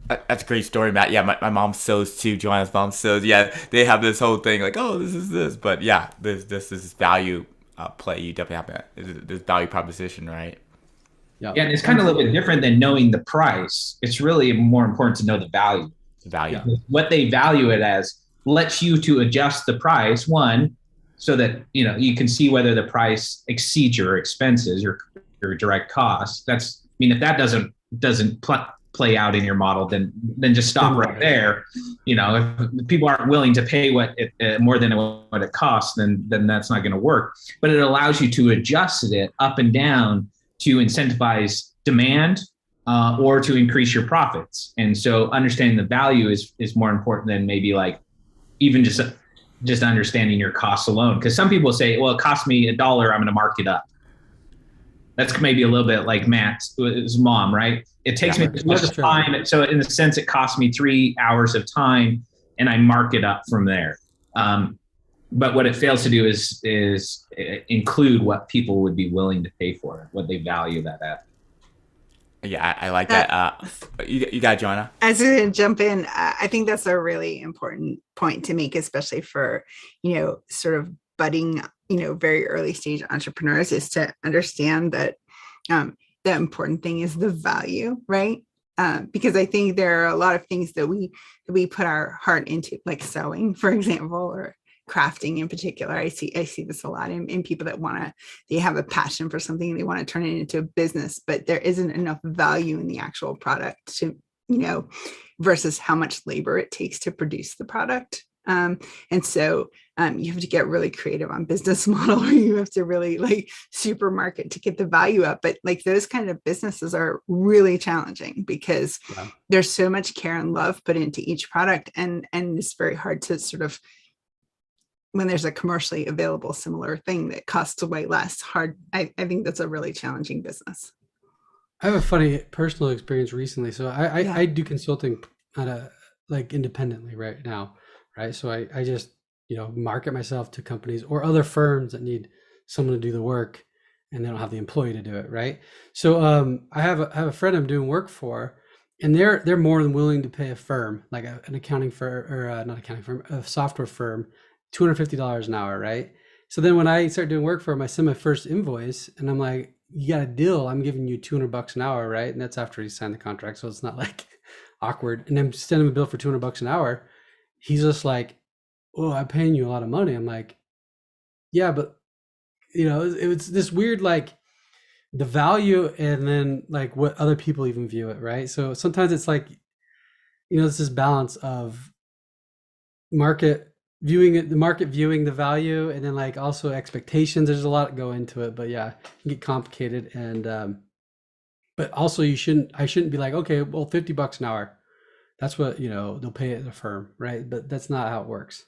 That's a great story, Matt. Yeah, my mom sews too. Joanna's mom sews. Yeah, they have this whole thing like, oh, this is this. But yeah, this is value play. You definitely have this value proposition, right? Yeah, and it's kind of a little bit different than knowing the price. It's really more important to know the value. The value. What they value it as lets you to adjust the price, one, so that you can see whether the price exceeds your expenses, your direct costs. If that doesn't play out in your model, then just stop right there. If people aren't willing to pay more than what it costs, then that's not going to work. But it allows you to adjust it up and down to incentivize demand or to increase your profits. And so understanding the value is more important than maybe like even just understanding your costs alone. Because some people say, well, it cost me $1, I'm going to mark it up. That's maybe a little bit like Matt's mom, right? It takes me too much time. So in a sense, it cost me 3 hours of time and I mark it up from there. But what it fails to do is include what people would be willing to pay for it, what they value that at. Yeah, I like that. You got it, Joanna. I was going to jump in. I think that's a really important point to make, especially for, sort of budding, very early stage entrepreneurs, is to understand that the important thing is the value, right? Because I think there are a lot of things that we put our heart into, like sewing, for example, or crafting in particular. I see this a lot in people that they have a passion for something and they want to turn it into a business, but there isn't enough value in the actual product to, versus how much labor it takes to produce the product. And so you have to get really creative on business model, or you have to really like supermarket to get the value up. But like those kind of businesses are really challenging because there's so much care and love put into each product. And it's very hard to sort of, when there's a commercially available similar thing that costs way less, I think that's a really challenging business. I have a funny personal experience recently. So I do consulting independently right now. Right. So I just, market myself to companies or other firms that need someone to do the work and they don't have the employee to do it. Right. So I have a friend I'm doing work for, and they're more than willing to pay a firm, like an accounting firm or not accounting firm, a software firm, $250 an hour. Right. So then when I start doing work for them, I send my first invoice and I'm like, you got a deal. I'm giving you $200 an hour. Right. And that's after he signed the contract. So it's not like awkward. And I'm sending him a bill for $200 an hour. He's just like, oh, I'm paying you a lot of money. I'm like, yeah, but it's this weird, like the value and then like what other people even view it. Right. So sometimes it's like, it's this balance of the market viewing the value and then like also expectations. There's a lot that go into it, but yeah, it can get complicated. And, but also I shouldn't be like, okay, well, $50 an hour. That's what, they'll pay at the firm, right? But that's not how it works.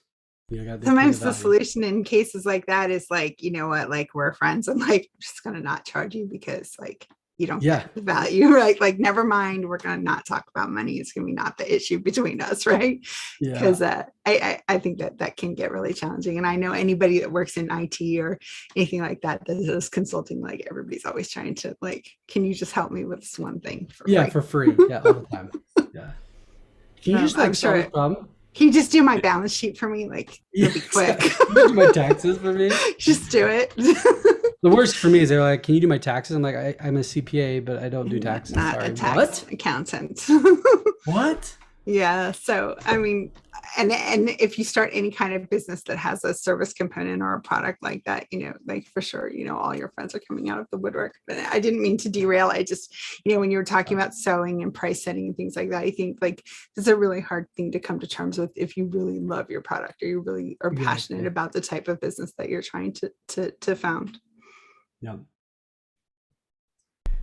Sometimes the solution in cases like that is like, like we're friends and like, I'm just going to not charge you because like, you don't get the value, right? Like, never mind, we're going to not talk about money. It's going to be not the issue between us, right? Because I think that can get really challenging. And I know anybody that works in IT or anything like that is consulting, like everybody's always trying to like, can you just help me with this one thing for free? For free. Yeah, all the time. Yeah. Can you just like solve this problem? Can you just do my balance sheet for me? Like, it'll be quick. Can you do my taxes for me? Just do it. The worst for me is they're like, can you do my taxes? I'm like, I'm a CPA, but I don't do taxes. Not Sorry. a tax accountant. What? Yeah. So, I mean, and if you start any kind of business that has a service component or a product like that, like for sure, all your friends are coming out of the woodwork. But I didn't mean to derail. I just, when you were talking about sewing and price setting and things like that, I think like it's a really hard thing to come to terms with if you really love your product or you really are passionate about the type of business that you're trying to found. Yeah.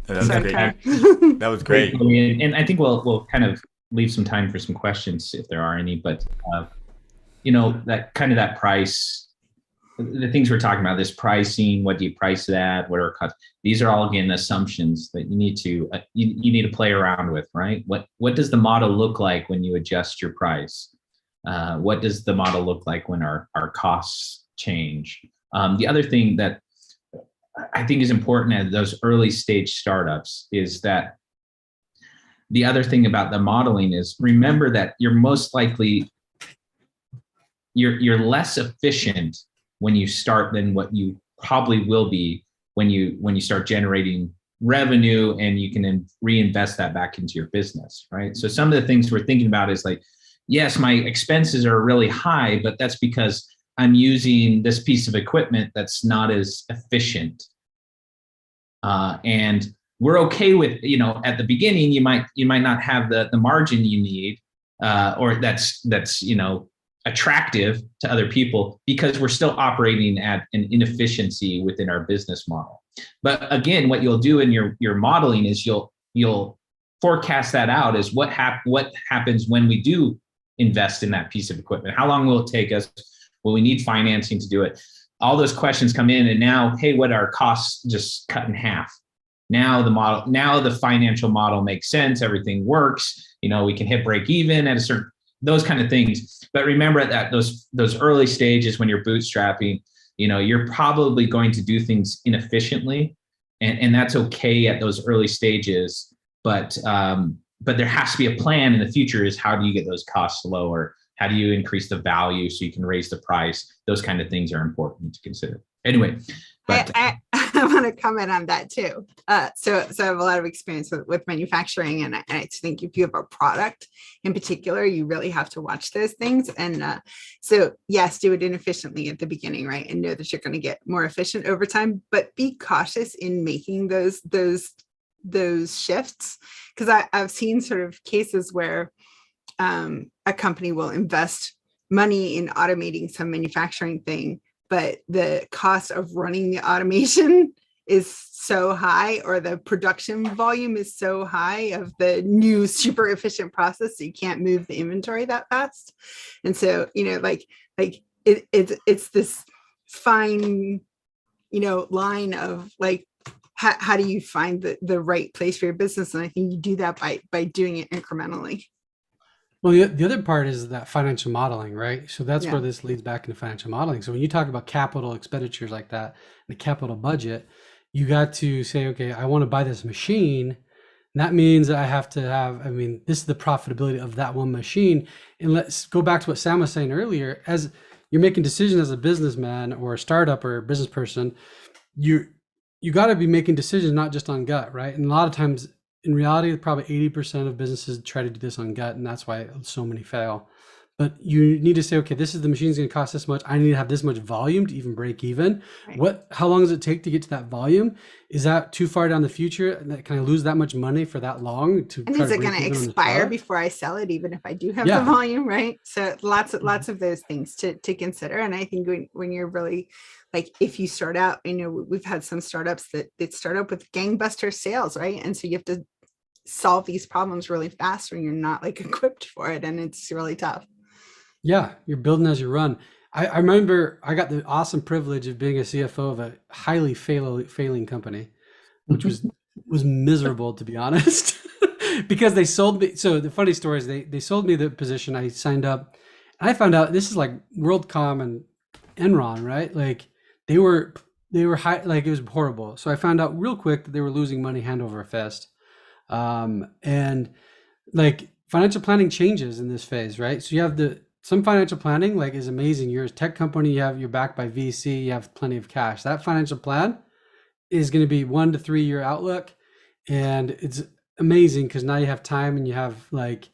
That was great. And I think we'll kind of leave some time for some questions if there are any, but that price the things we're talking about, this pricing, what do you price it at, what are costs? These are all, again, assumptions that you need to you need to play around with, right? What does the model look like when you adjust your price? What does the model look like when our costs change? The other thing that I think is important at those early stage startups is that the other thing about the modeling is, remember that you're most likely you're less efficient when you start than what you probably will be when you start generating revenue and you can reinvest that back into your business, right? So some of the things we're thinking about is like, yes, my expenses are really high, but that's because I'm using this piece of equipment that's not as efficient. And we're okay with, at the beginning, you might not have the margin you need, or that's attractive to other people, because we're still operating at an inefficiency within our business model. But again, what you'll do in your modeling is you'll forecast that out as what happens when we do invest in that piece of equipment. How long will it take us? Will we need financing to do it? All those questions come in, and now, hey, what our costs just cut in half. Now the financial model makes sense. Everything works. We can hit break even at a certain, those kind of things. But remember that those early stages when you're bootstrapping, you're probably going to do things inefficiently, and that's okay at those early stages. But there has to be a plan in the future. Is how do you get those costs lower? How do you increase the value so you can raise the price? Those kind of things are important to consider. Anyway, but I want to comment on that too. So I have a lot of experience with manufacturing, and I think if you have a product in particular, you really have to watch those things. And so yes, do it inefficiently at the beginning, right? And know that you're going to get more efficient over time, but be cautious in making those shifts, because I've seen sort of cases where a company will invest money in automating some manufacturing thing, but the cost of running the automation is so high, or the production volume is so high of the new super efficient process, so you can't move the inventory that fast. And so, it's this fine, line of like, how do you find the right place for your business? And I think you do that by doing it incrementally. Well, the other part is that financial modeling, right? So that's where this leads back into financial modeling. So when you talk about capital expenditures like that, the capital budget, you got to say, okay, I want to buy this machine. And that means I have to have, this is the profitability of that one machine. And let's go back to what Sam was saying earlier. As you're making decisions as a businessman or a startup or a business person, you got to be making decisions not just on gut, right? And a lot of times, in reality, probably 80% of businesses try to do this on gut, and that's why so many fail. But you need to say, okay, this is the machine's going to cost this much. I need to have this much volume to even break even. Right. How long does it take to get to that volume? Is that too far down the future? Can I lose that much money for that long? And is it going to expire before I sell it, even if I do have the volume, right? So lots of those things to consider. And I think when you're really, like, if you start out, we've had some startups that start up with gangbuster sales, right? And so you have to solve these problems really fast when you're not like equipped for it, and it's really tough. Yeah, you're building as you run. I remember I got the awesome privilege of being a CFO of a highly failing company, which was miserable, to be honest, because they sold me. So the funny story is they sold me the position. I signed up, and I found out this is like WorldCom and Enron, right? Like they were high, like it was horrible. So I found out real quick that they were losing money hand over fist. And like financial planning changes in this phase, right? So you have some financial planning like is amazing. You're a tech company, you're backed by VC, you have plenty of cash. That financial plan is going to be 1 to 3 year outlook. And it's amazing because now you have time, and you have like,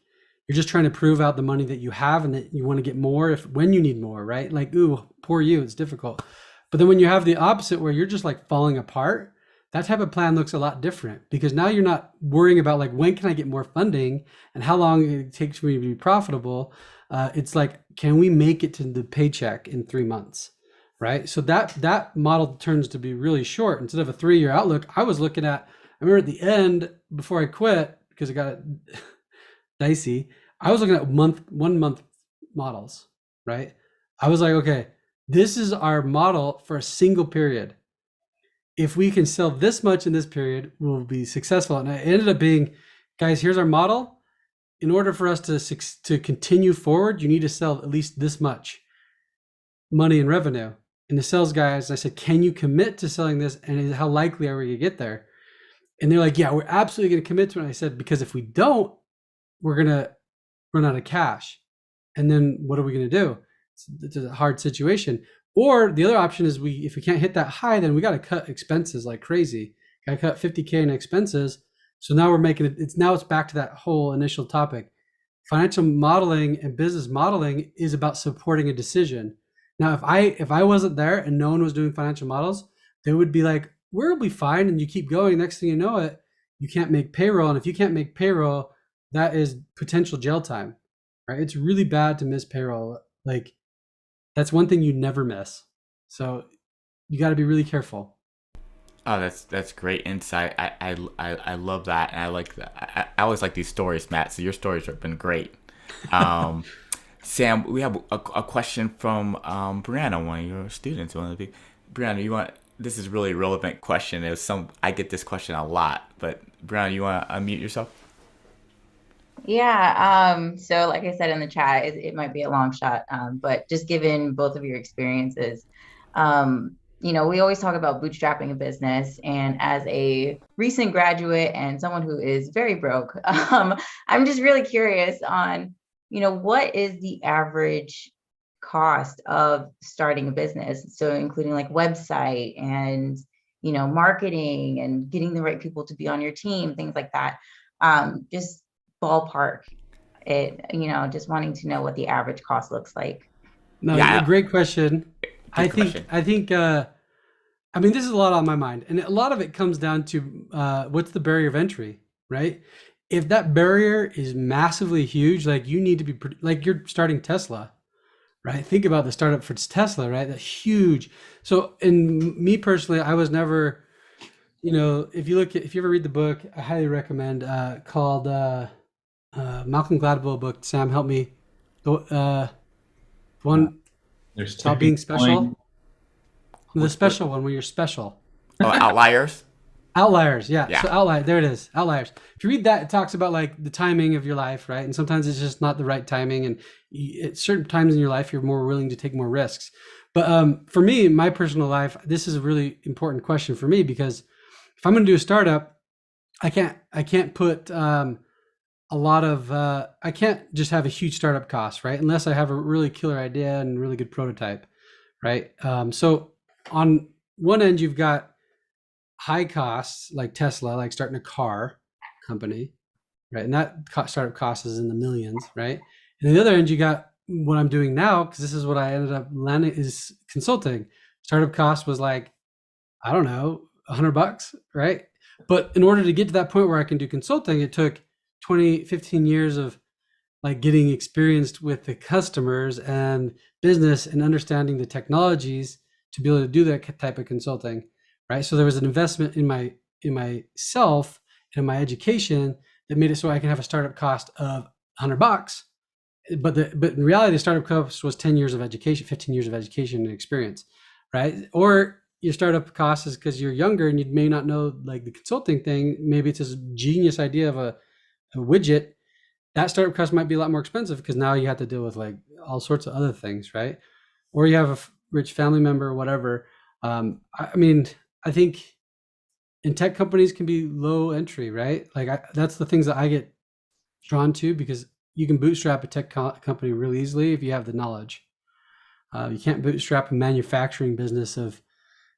you're just trying to prove out the money that you have, and that you want to get more when you need more, right? Like, ooh, poor you, it's difficult. But then when you have the opposite where you're just like falling apart, that type of plan looks a lot different, because now you're not worrying about like, when can I get more funding and how long it takes for me to be profitable. It's like, can we make it to the paycheck in 3 months, right? So that model turns to be really short. Instead of a 3 year outlook, I remember at the end, before I quit, because it got dicey, I was looking at 1 month models, right? I was like, okay, this is our model for a single period. If we can sell this much in this period, we'll be successful. And it ended up being, guys, here's our model. In order for us to continue forward, you need to sell at least this much money in revenue. And the sales guys, I said, can you commit to selling this? And how likely are we to get there? And they're like, yeah, we're absolutely going to commit to it. And I said, because if we don't, we're going to run out of cash. And then what are we going to do? It's a hard situation. Or the other option is if we can't hit that high, then we got to cut expenses like crazy. Got to cut 50K in expenses. So now we're making it, it's back to that whole initial topic. Financial modeling and business modeling is about supporting a decision. Now, if I wasn't there and no one was doing financial models, they would be like, we'll be fine. And you keep going. Next thing you know it, you can't make payroll. And if you can't make payroll, that is potential jail time, right? It's really bad to miss payroll. Like, that's one thing you never miss. So you got to be really careful. Oh, that's great insight. I love that, and I like that. I always like these stories, Matt. So your stories have been great. Sam, we have a question from Brianna, one of your students. Brianna, you want? This is really a relevant question. I get this question a lot, but Brianna, you want to unmute yourself? Yeah. So like I said in the chat, it might be a long shot, but just given both of your experiences, we always talk about bootstrapping a business. And as a recent graduate and someone who is very broke, I'm just really curious on, what is the average cost of starting a business? So including like website and, marketing and getting the right people to be on your team, things like that. Just ballpark it, just wanting to know what the average cost looks like. No, yeah. Great question. I think, this is a lot on my mind, and a lot of it comes down to what's the barrier of entry, right? If that barrier is massively huge, like you need to be like you're starting Tesla, right? Think about the startup for Tesla, right? That's huge. So, in me personally, I was never, if you ever read the book, I highly recommend called Malcolm Gladwell book. Sam, help me. One about being special. The special one where you're special. Oh, Outliers. Outliers, yeah. So Outlier, there it is. Outliers. If you read that, it talks about like the timing of your life, right? And sometimes it's just not the right timing, and at certain times in your life, you're more willing to take more risks. But for me, in my personal life, this is a really important question for me, because if I'm going to do a startup, I can't put a lot of I can't just have a huge startup cost, right? Unless I have a really killer idea and really good prototype, right? So on one end, you've got high costs like Tesla, like starting a car company, right? And that startup cost is in the millions, right? And on the other end, you got what I'm doing now, because this is what I ended up landing, is consulting. Startup cost was like, I don't know, $100, right? But in order to get to that point where I can do consulting, it took 15 years of like getting experienced with the customers and business and understanding the technologies to be able to do that type of consulting, right? So there was an investment in myself and my education that made it so I can have a startup cost of $100. But in reality, the startup cost was 10 years of education, 15 years of education and experience, right? Or your startup cost is because you're younger and you may not know like the consulting thing. Maybe it's this genius idea of a widget. That startup cost might be a lot more expensive because now you have to deal with like all sorts of other things, right? Or you have a rich family member or whatever. I think in tech companies can be low entry, right? Like that's the things that I get drawn to, because you can bootstrap a tech company really easily if you have the knowledge. You can't bootstrap a manufacturing business of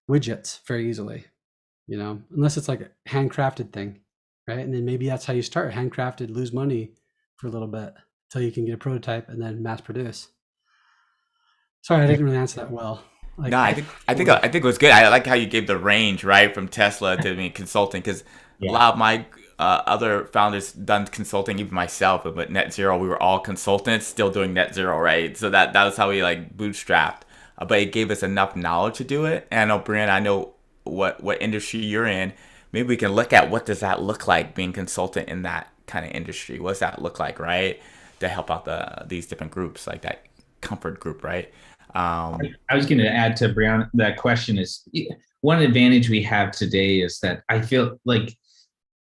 widgets very easily, unless it's like a handcrafted thing, right? And then maybe that's how you start handcrafted, lose money for a little bit until you can get a prototype and then mass produce. Sorry, I didn't really answer that well. Like, no, I think it was good. I like how you gave the range, right, from Tesla to consulting, because a lot of my other founders done consulting, even myself, but net zero, we were all consultants still doing net zero, right? So that was how we like bootstrapped, but it gave us enough knowledge to do it. And I know, Brian, I know what industry you're in. Maybe we can look at what does that look like being consultant in that kind of industry. What does that look like, right, to help out these different groups, like that comfort group, right? I was going to add to Brianna, that question is one advantage we have today is that I feel like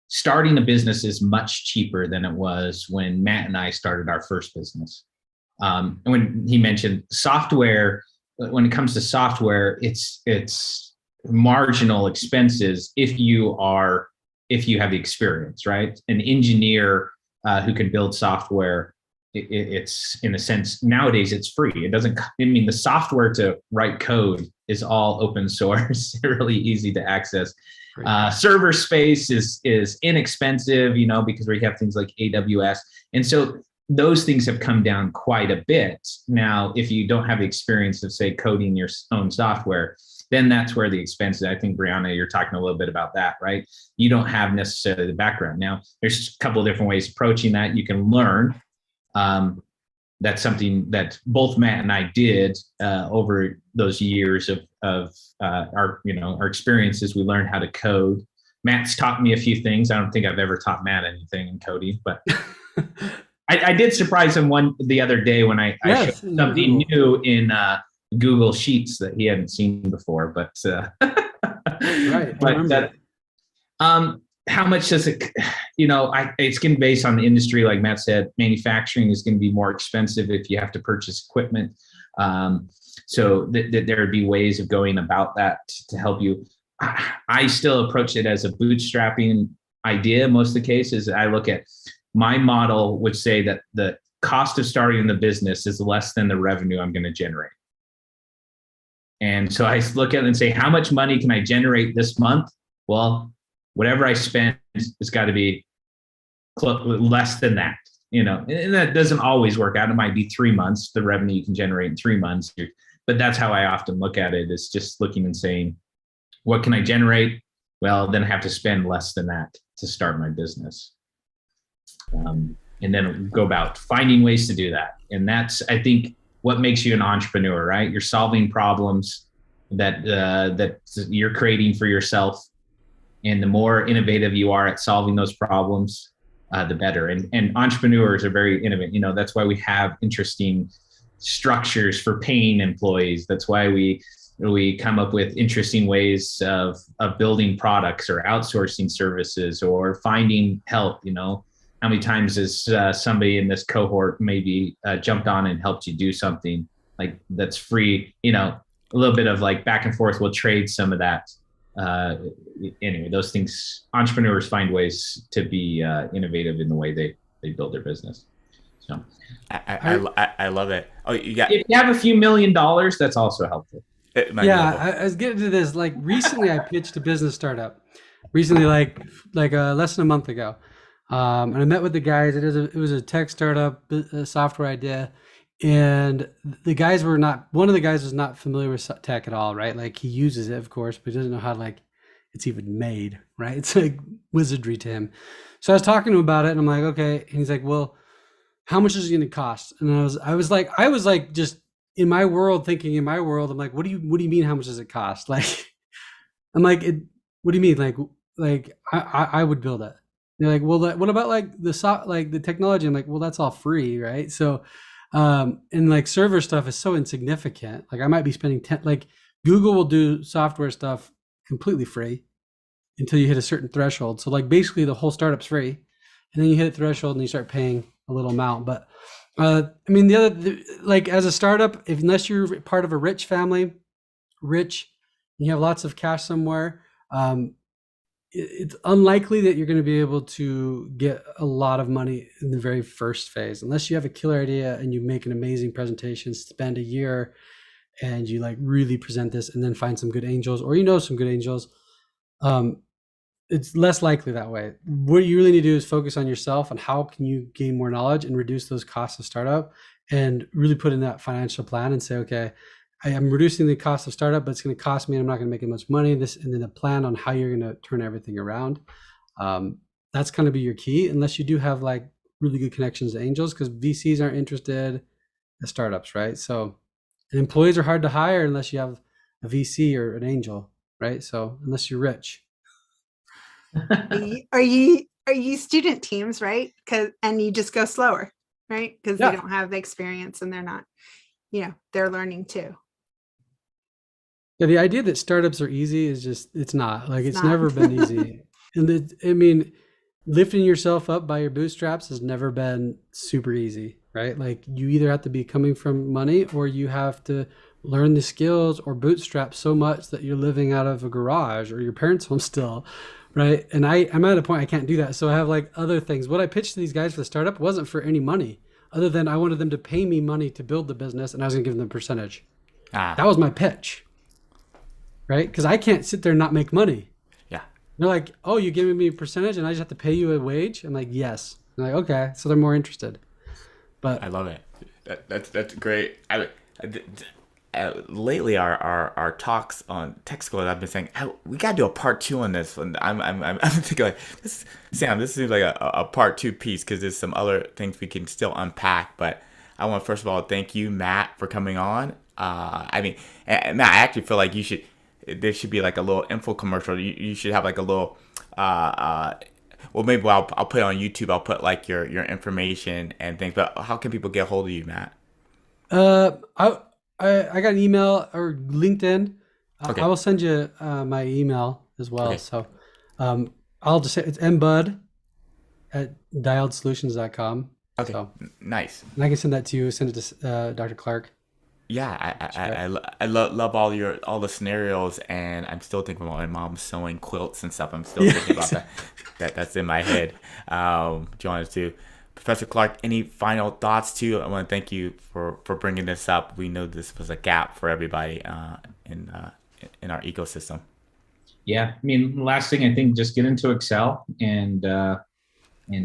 starting a business is much cheaper than it was when Matt and I started our first business. And when he mentioned software, when it comes to software, it's marginal expenses if you have the experience, right? An engineer who can build software, it's in a sense nowadays it's free. It doesn't. I mean, the software to write code is all open source, really easy to access. Server space is inexpensive, because we have things like AWS, and so those things have come down quite a bit. Now, if you don't have the experience of, say, coding your own software, then that's where the expenses. I think, Brianna, you're talking a little bit about that, right? You don't have necessarily the background. Now, there's a couple of different ways of approaching that. You can learn. That's something that both Matt and I did over those years of our experiences. We learned how to code. Matt's taught me a few things. I don't think I've ever taught Matt anything in coding, but I did surprise him the other day when I showed something new in Google Sheets that he hadn't seen before. But right, but how much does it? It's going to be based on the industry. Like Matt said, manufacturing is going to be more expensive if you have to purchase equipment. So there would be ways of going about that to help you. I still approach it as a bootstrapping idea. Most of the cases, I look at my model would say that the cost of starting the business is less than the revenue I'm going to generate. And so I look at it and say, how much money can I generate this month? Well, whatever I spend has got to be less than that, and that doesn't always work out. It might be 3 months, the revenue you can generate in 3 months. But that's how I often look at it, is just looking and saying, what can I generate? Well, then I have to spend less than that to start my business. And then go about finding ways to do that. And that's, I think, what makes you an entrepreneur, right? You're solving problems that you're creating for yourself. And the more innovative you are at solving those problems, the better. And entrepreneurs are very innovative. That's why we have interesting structures for paying employees. That's why we come up with interesting ways of building products or outsourcing services or finding help. How many times has somebody in this cohort maybe jumped on and helped you do something like that's free? A little bit of like back and forth. We'll trade some of that. Anyway, those things, entrepreneurs find ways to be innovative in the way they build their business. So I love it. Oh, if you have a few $1 million, that's also helpful. I was getting to this. Like recently, I pitched a business startup. Recently, like less than a month ago, and I met with the guys. It was a tech startup, a software idea, and the guys were not. One of the guys was not familiar with tech at all, right? Like he uses it, of course, but he doesn't know how it's even made, right? It's like wizardry to him. So I was talking to him about it, and I'm like, okay. And he's like, well, how much is it going to cost? And I was like, just in my world, thinking in my world, I'm like, what do you mean? How much does it cost? Like, I'm like, what do you mean? Like I would build it. They're like, well, what about like the technology? I'm like, well, that's all free, right? So, and like server stuff is so insignificant. Like I might be spending like Google will do software stuff completely free until you hit a certain threshold. So like basically the whole startup's free, and then you hit a threshold and you start paying a little amount. But I mean, like as a startup, unless you're part of a rich family, you have lots of cash somewhere, it's unlikely that you're going to be able to get a lot of money in the very first phase, unless you have a killer idea and you make an amazing presentation, spend a year and you like really present this and then find some good angels, or some good angels. It's less likely that way. What you really need to do is focus on yourself and how can you gain more knowledge and reduce those costs of startup, and really put in that financial plan and say, okay, I am reducing the cost of startup, but it's going to cost me and I'm not going to make as much money. And then a plan on how you're going to turn everything around. That's going to be your key, unless you do have like really good connections to angels, because VCs aren't interested in startups, right? So employees are hard to hire unless you have a VC or an angel, right? So unless you're rich. Are you student teams, right? And you just go slower, right? Because they don't have the experience and they're not. they're learning too. Yeah, the idea that startups are easy is just, it's not. Like, it's not. never been easy. I mean, lifting yourself up by your bootstraps has never been super easy, right? Like, you either have to be coming from money, or you have to learn the skills or bootstrap so much that you're living out of a garage or your parents' home still, right? And I'm at a point I can't do that. So I have like other things. What I pitched to these guys for the startup wasn't for any money, other than I wanted them to pay me money to build the business, and I was going to give them a percentage. That was my pitch. Right? Because I can't sit there and not make money. Yeah. They're like, oh, you're giving me a percentage and I just have to pay you a wage? I'm like, yes. I'm like, okay. So they're more interested. But I love it. That's great. Lately, our talks on tech school, I've been saying, we got to do a part 2 on this. And I'm thinking like, Sam, this seems like a part 2 piece, because there's some other things we can still unpack. But I want to first of all thank you, Matt, for coming on. I mean, Matt, I actually feel like there should be like a little info commercial. You should have like a little, well, maybe I'll put it on YouTube. I'll put like your information and things. But how can people get a hold of you, Matt? I got an email or LinkedIn. Okay. I will send you my email as well. Okay. So I'll just say it's mbud@dialedsolutions.com. Okay. So, nice. and I can send that to you. Send it to Dr. Clark. Yeah, I love all the scenarios, and I'm still thinking about my mom sewing quilts and stuff. I'm still thinking about that. That's in my head. Join us too. Professor Clark, any final thoughts too? I want to thank you for bringing this up. We know this was a gap for everybody in our ecosystem. Yeah, I mean, last thing, I think just get into Excel and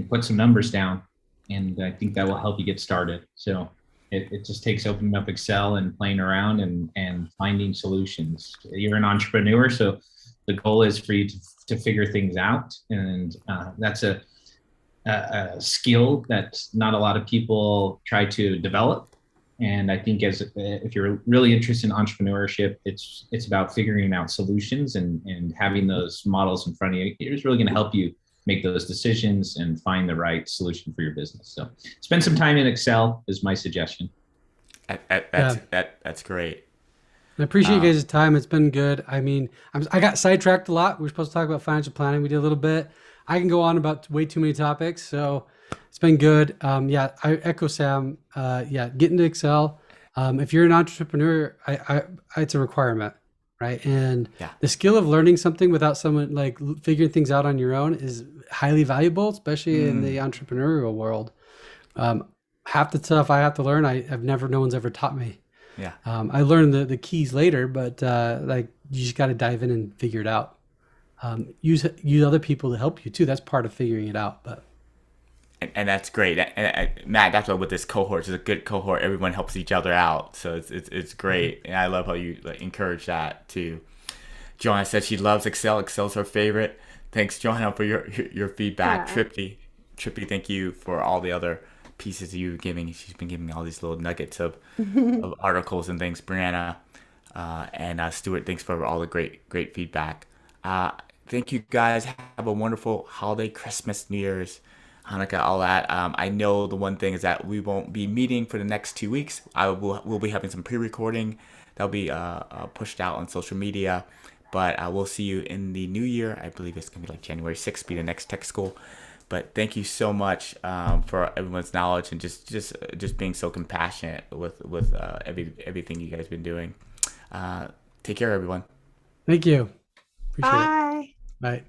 put some numbers down, and I think that will help you get started. So it just takes opening up Excel and playing around and finding solutions. You're an entrepreneur, so the goal is for you to figure things out, and that's a skill that not a lot of people try to develop. And I think if you're really interested in entrepreneurship, it's about figuring out solutions and having those models in front of you. It's really going to help you make those decisions and find the right solution for your business. So spend some time in Excel is my suggestion. That's great. I appreciate you guys' time. It's been good. I mean, I got sidetracked a lot. We were supposed to talk about financial planning. We did a little bit. I can go on about way too many topics. So it's been good. I echo Sam. Get into Excel. If you're an entrepreneur, it's a requirement, right? And the skill of learning something without someone like figuring things out on your own is highly valuable, especially in the entrepreneurial world. Half the stuff I have to learn, no one's ever taught me. Yeah. I learned the keys later, but like you just got to dive in and figure it out. Use other people to help you too. That's part of figuring it out. But and that's great. And Matt, that's what with this cohort, it's a good cohort. Everyone helps each other out, so it's great. And I love how you encourage that too. Joanna said she loves Excel. Excel's her favorite. Thanks, Joanna, for your feedback. Yeah. Trippy, thank you for all the other pieces you've giving. She's been giving me all these little nuggets of articles and things. Brianna and Stuart, thanks for all the great feedback. Thank you guys. Have a wonderful holiday, Christmas, New Year's, Hanukkah, all that. I know the one thing is that we won't be meeting for the next 2 weeks. We'll be having some pre-recording that'll be pushed out on social media. But we'll see you in the new year. I believe it's gonna be like January 6th, be the next tech school. But thank you so much for everyone's knowledge and just being so compassionate with everything you guys been doing. Take care, everyone. thank you. Appreciate Bye. it. Bye.